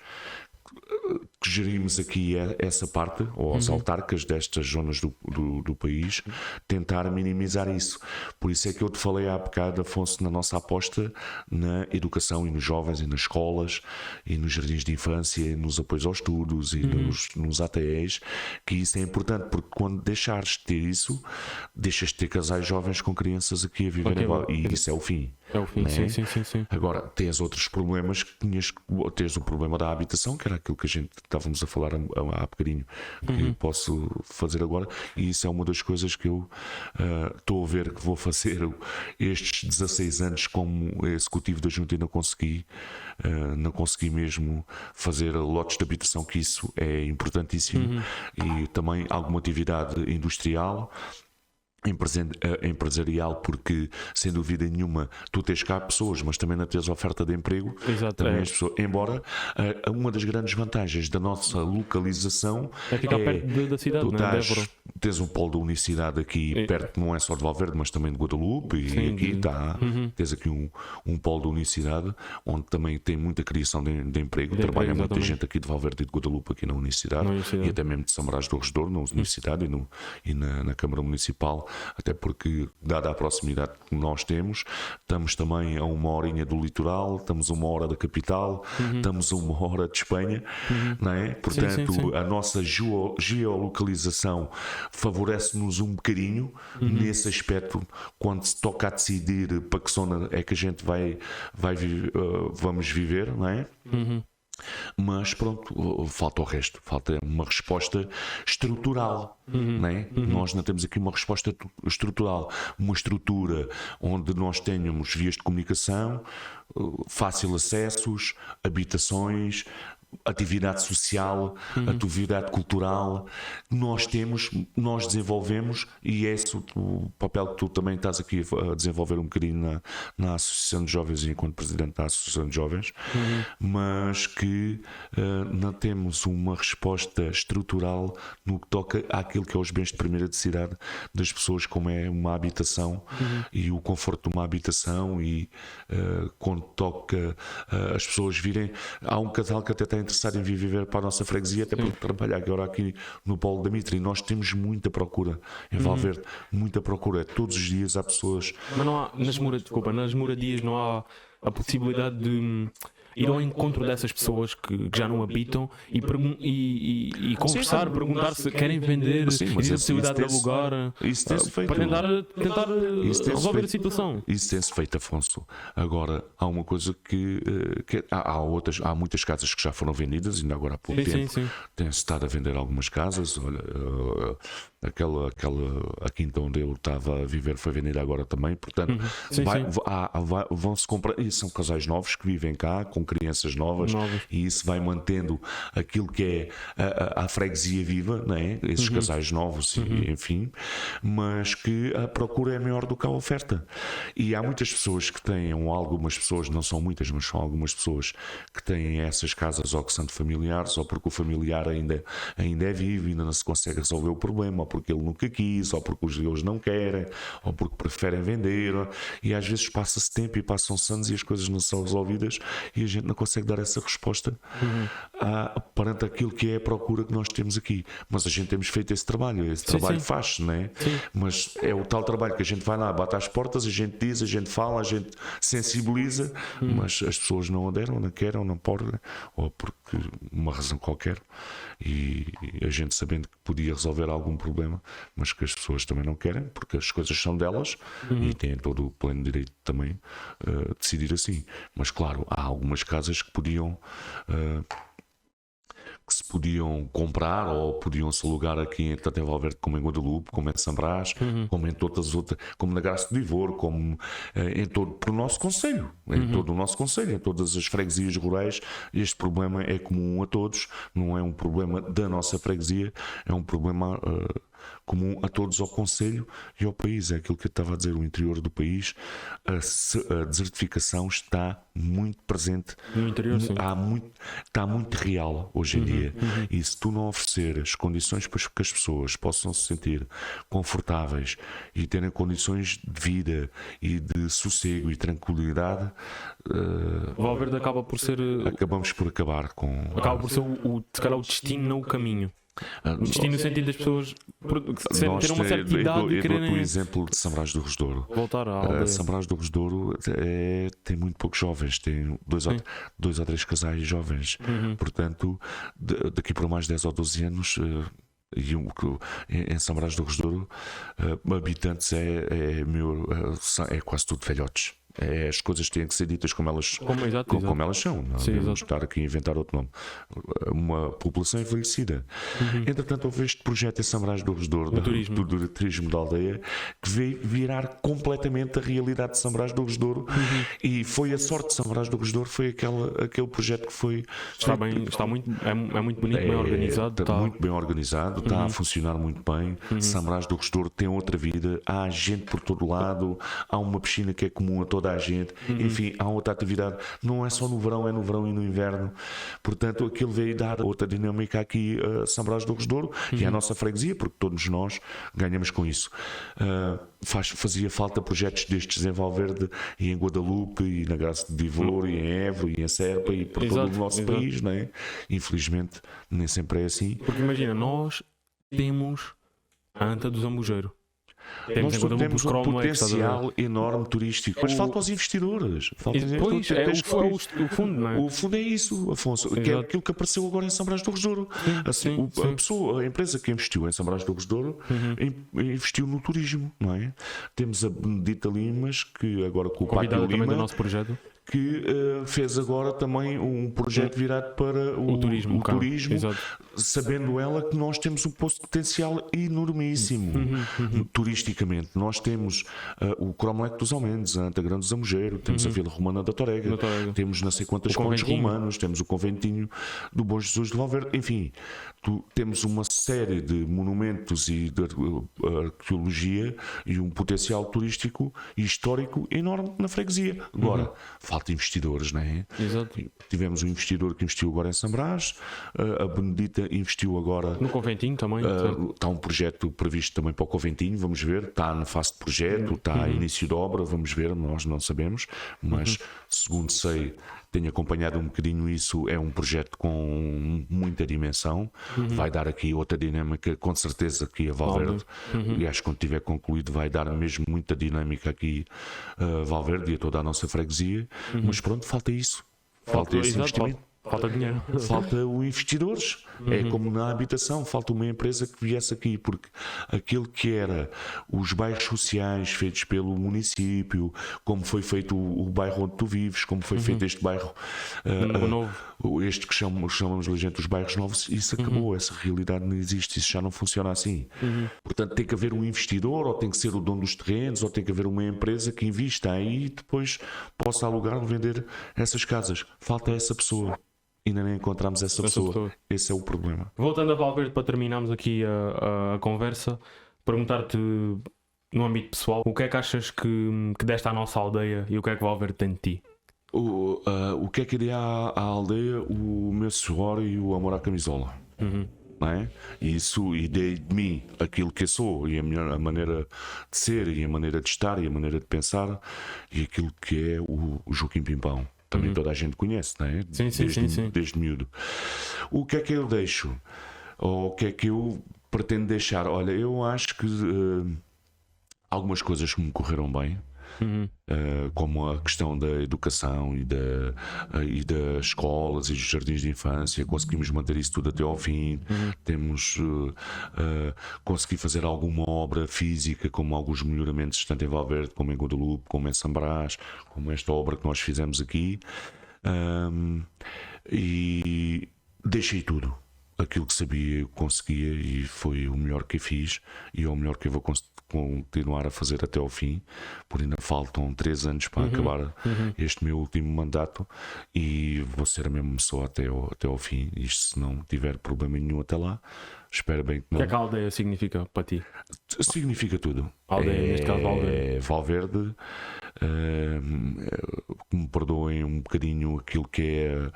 que gerimos aqui essa parte, ou aos autarcas destas zonas do país, tentar minimizar isso. Por isso é que eu te falei há bocado, Afonso, na nossa aposta na educação e nos jovens e nas escolas e nos jardins de infância e nos apoios aos estudos e nos ATEs, que isso é importante, porque quando deixares de ter isso, deixas de ter casais jovens com crianças aqui a viver e isso é o fim. É o fim, né? Sim. Agora, tens outros problemas que tens o problema da habitação, que era aquilo que a gente estávamos a falar há bocadinho, que eu posso fazer agora, e isso é uma das coisas que eu estou a ver que vou fazer estes 16 anos como executivo da Junta e não consegui mesmo fazer lotes de habitação, que isso é importantíssimo, e também alguma atividade industrial, empresarial, porque sem dúvida nenhuma tu tens cá pessoas, mas também não tens oferta de emprego. Exato, também as pessoas, embora uma das grandes vantagens da nossa localização é ficar perto da cidade, tu tens um polo da universidade aqui perto, não é só de Valverde, mas também de Guadalupe, e aqui tens aqui um polo da universidade onde também tem muita criação de emprego, trabalha muita gente aqui de Valverde e de Guadalupe aqui na universidade, e até mesmo de São Brás do Regedor, na universidade e na Câmara Municipal, até porque, dada a proximidade que nós temos, estamos também a 1 horinha do litoral, estamos a 1 hora da capital, estamos a 1 hora de Espanha, não é? Portanto, a nossa geolocalização favorece-nos um bocadinho nesse aspecto, quando se toca a decidir para que zona é que a gente vamos viver, não é? Mas pronto, falta o resto, falta uma resposta estrutural, não é? Nós não temos aqui uma resposta estrutural, uma estrutura onde nós tenhamos vias de comunicação, fácil acessos, habitações, atividade social, atividade cultural. Nós desenvolvemos, e é esse o papel que tu também estás aqui a desenvolver um bocadinho na Associação de Jovens, enquanto Presidente da Associação de Jovens, mas que não temos uma resposta estrutural no que toca àquilo que é os bens de primeira necessidade das pessoas, como é uma habitação e o conforto de uma habitação, e quando toca as pessoas virem, há um casal que até tem interessado em vir viver para a nossa freguesia, até porque trabalha agora aqui no Polo da Mitra, e nós temos muita procura em Valverde, muita procura. Todos os dias há pessoas. Mas não há, nas moradias não há a possibilidade de ir ao encontro dessas pessoas que já não habitam e conversar, perguntar se querem vender, existe a possibilidade de alugar, para tentar resolver a situação. Isso tem-se feito, Afonso. Agora, há uma coisa que há muitas casas que já foram vendidas, ainda agora há pouco tempo tem-se estado a vender algumas casas. Olha, aquela a quinta onde ele estava a viver foi vendida agora também, portanto vão-se comprar, e são casais novos que vivem cá com crianças novas, e isso vai mantendo aquilo que é a freguesia viva, não é? Esses casais novos, enfim, mas que a procura é maior do que a oferta, e há muitas pessoas que têm, algumas pessoas, não são muitas, mas são algumas pessoas que têm essas casas, ou que são de familiares, ou porque o familiar ainda é vivo e ainda não se consegue resolver o problema, ou porque ele nunca quis, ou porque eles não querem, ou porque preferem vender, e às vezes passa-se tempo e passam-se anos e as coisas não são resolvidas, e a gente não consegue dar essa resposta perante aquilo que é a procura que nós temos aqui. Mas a gente temos feito esse trabalho faz-se, não é? Mas é o tal trabalho que a gente vai lá, bate às portas, a gente diz, a gente fala, a gente sensibiliza, mas as pessoas não aderam, não querem, não podem, ou porque uma razão qualquer, e a gente sabendo que podia resolver algum problema, mas que as pessoas também não querem, porque as coisas são delas e têm todo o pleno direito também decidir assim. Mas claro, há algumas casas que podiam que se podiam comprar ou podiam-se alugar aqui em tanto em Valverde como em Guadalupe, como em Sambrás, como em todas as outras, como na Graça de Ivor, como em todo o nosso concelho, em todo o nosso concelho, em todas as freguesias rurais. Este problema é comum a todos, não é um problema da nossa freguesia, é um problema comum a todos, ao concelho e ao país. É aquilo que eu estava a dizer, o interior do país, a desertificação está muito presente No interior, sim. está muito real hoje em dia. E se tu não ofereceres condições para que as pessoas possam se sentir confortáveis e terem condições de vida e de sossego e tranquilidade, Valverde acaba por ser acabamos por acabar com. acaba por ser se calhar o destino, não o caminho. O destino no sentido das pessoas ter uma certa idade e eu dou-te o quererem exemplo de São Brás do Resdouro. voltar à aldeia. São Brás do Resdouro tem muito poucos jovens, tem dois ou três casais jovens. Portanto, daqui por mais 10 ou 12 anos, em São Brás do Resdouro, habitantes é quase tudo velhotes. As coisas têm que ser ditas como elas, Exato. como elas são. Não Sim, devemos estar aqui a inventar outro nome. Uma população envelhecida. Entretanto, houve este projeto em São Brás do Resdouro, do turismo da aldeia, que veio virar completamente a realidade de São Brás do Resdouro. E foi a sorte de São Brás do Resdouro, foi aquele projeto que foi. Está muito, é muito bonito, bem organizado. Está muito bem organizado, está a funcionar muito bem. São Brás do Resdouro tem outra vida, há gente por todo lado, há uma piscina que é comum a toda a gente, enfim, há outra atividade, não é só no verão, é no verão e no inverno. Portanto, aquilo veio dar outra dinâmica aqui a São Brás do Resdouro e à nossa freguesia, porque todos nós ganhamos com isso. Fazia falta projetos destes em Valverde e em Guadalupe e na Graça de Ivor e em Évora e em Serpa e por todo o nosso país, não é? Infelizmente nem sempre é assim. Porque imagina, nós temos a Anta do Zambujeiro. Nós temos um potencial enorme turístico, mas faltam os investidores. Depois o fundo, não é? O fundo é isso, Afonso, que é aquilo que apareceu agora em São Brás do Resdouro. A empresa que investiu em São Brás do Resdouro investiu no turismo, não é? Temos a Benedita Limas, que agora com o Pátio Lima, do nosso projeto, que fez agora também um projeto virado para o turismo, sabendo ela que nós temos um potencial enormíssimo turisticamente. Nós temos o Cromlech dos Almendes, a Anta Grande do Zambujeiro, temos a Vila Romana da Torega, temos não sei quantas contos romanos, temos o Conventinho do Bom Jesus de Valverde, enfim, temos uma série de monumentos e de arqueologia e um potencial turístico e histórico enorme na freguesia. Agora, falta investidores, não é? Exato. Tivemos um investidor que investiu agora em São Brás, a Benedita investiu agora no Conventinho também. Está um projeto previsto também para o Conventinho, vamos ver, está na fase de projeto, está a início de obra, vamos ver, nós não sabemos, mas segundo sei, tenho acompanhado um bocadinho isso, é um projeto com muita dimensão, vai dar aqui outra dinâmica, com certeza, aqui a Valverde, e acho que quando tiver concluído vai dar mesmo muita dinâmica aqui a Valverde e a toda a nossa freguesia, mas pronto, falta isso, falta esse investimento. Falta dinheiro. Falta os investidores. É como na habitação, falta uma empresa que viesse aqui, porque aquilo que era os bairros sociais feitos pelo município, como foi feito o bairro onde tu vives, como foi feito este bairro novo, este que chamamos a gente os bairros novos, isso acabou, essa realidade não existe, isso já não funciona assim. Portanto, tem que haver um investidor, ou tem que ser o dono dos terrenos, ou tem que haver uma empresa que invista aí e depois possa alugar ou vender essas casas. Falta essa pessoa. Ainda nem encontramos essa pessoa. Esse é o problema. Voltando a Valverde, para terminarmos aqui a conversa, perguntar-te no âmbito pessoal, o que é que achas que deste à nossa aldeia e o que é que Valverde tem de ti? O que é que iria à aldeia? O meu suor e o amor à camisola. Não é? E dei de mim aquilo que eu sou, e a maneira de ser, e a maneira de estar, e a maneira de pensar, e aquilo que é o Joaquim Pimpão. Também toda a gente conhece, não é? Sim. Desde miúdo. O que é que eu deixo? Ou o que é que eu pretendo deixar? Olha, eu acho que algumas coisas que me correram bem, como a questão da educação e das escolas e dos jardins de infância, conseguimos manter isso tudo até ao fim. Temos consegui fazer alguma obra física, como alguns melhoramentos tanto em Valverde como em Guadalupe, como em São Brás, como esta obra que nós fizemos aqui, e deixei tudo. aquilo que sabia eu conseguia e foi o melhor que eu fiz e é o melhor que eu vou continuar a fazer até ao fim, por ainda faltam 3 anos para acabar este meu último mandato e vou ser a mesma pessoa até ao fim. Isto, se não tiver problema nenhum até lá, espero bem que não. O que é que a aldeia significa para ti? Significa tudo. A aldeia, neste caso Valverde. Valverde, me perdoem um bocadinho aquilo que é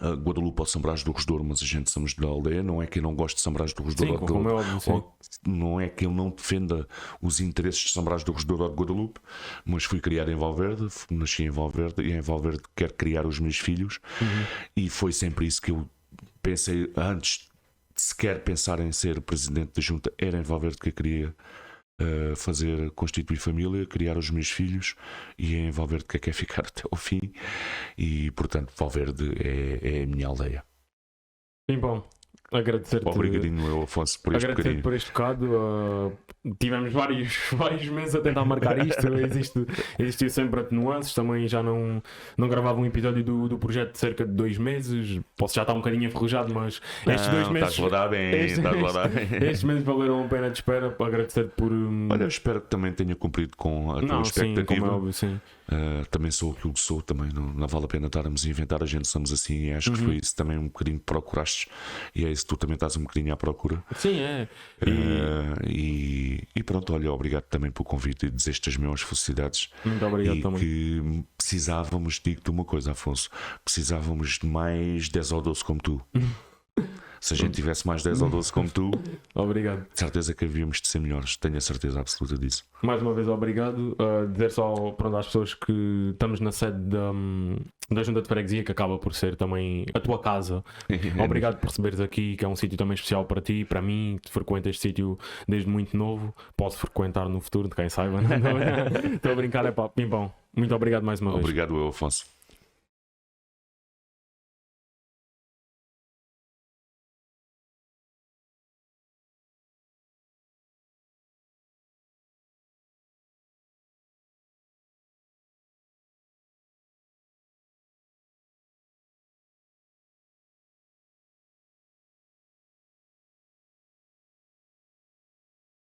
Guadalupe ou São Brás do Resdouro, mas a gente somos da aldeia. Não é que eu não gosto de São Brás do Resdouro, Sim, como é óbvio, sim. não é que eu não defenda os interesses de São Brás do Resdouro ou de Guadalupe, mas fui criado em Valverde, nasci em Valverde e em Valverde quero criar os meus filhos e foi sempre isso que eu pensei antes de sequer pensar em ser presidente da junta. Era em Valverde que eu queria constituir família, criar os meus filhos e é em Valverde que eu quero ficar até ao fim e portanto Valverde é a minha aldeia. Bem bom, agradecer-te. Obrigadinho eu, Afonso, por este bocadinho. Por este bocado. Tivemos vários meses a tentar marcar isto. Existiu sempre atenuantes. Também já não gravava um episódio do projeto de cerca de 2 meses. Posso já estar um bocadinho enferrujado, mas estes 2 meses. Estás a dar bem. Estes meses valeram a pena de espera. Agradecer-te por. Olha, espero que também tenha cumprido com a tua expectativa. Sim, como é óbvio, sim. Também sou aquilo que sou, também não vale a pena estarmos a inventar, a gente somos assim e acho que foi isso também um bocadinho que procuraste e é isso, tu também estás um bocadinho à procura. Sim, é. E pronto, olha, obrigado também pelo convite e desejo-te as maiores felicidades. Muito obrigado e também. Que precisávamos, digo-te uma coisa, Afonso, precisávamos de mais 10 ou 12 como tu. Se a gente tivesse mais 10 ou 12 como tu, obrigado. De certeza que havíamos de ser melhores, tenho a certeza absoluta disso. Mais uma vez, obrigado. Dizer só para as pessoas que estamos na sede da Junta de Freguesia, que acaba por ser também a tua casa. Obrigado por receberes aqui, que é um sítio também especial para ti, para mim, que frequento este sítio desde muito novo. Posso frequentar no futuro, de quem saiba. Estou a brincar, é pá, bem bom. Muito obrigado mais uma vez. Obrigado, eu, Afonso.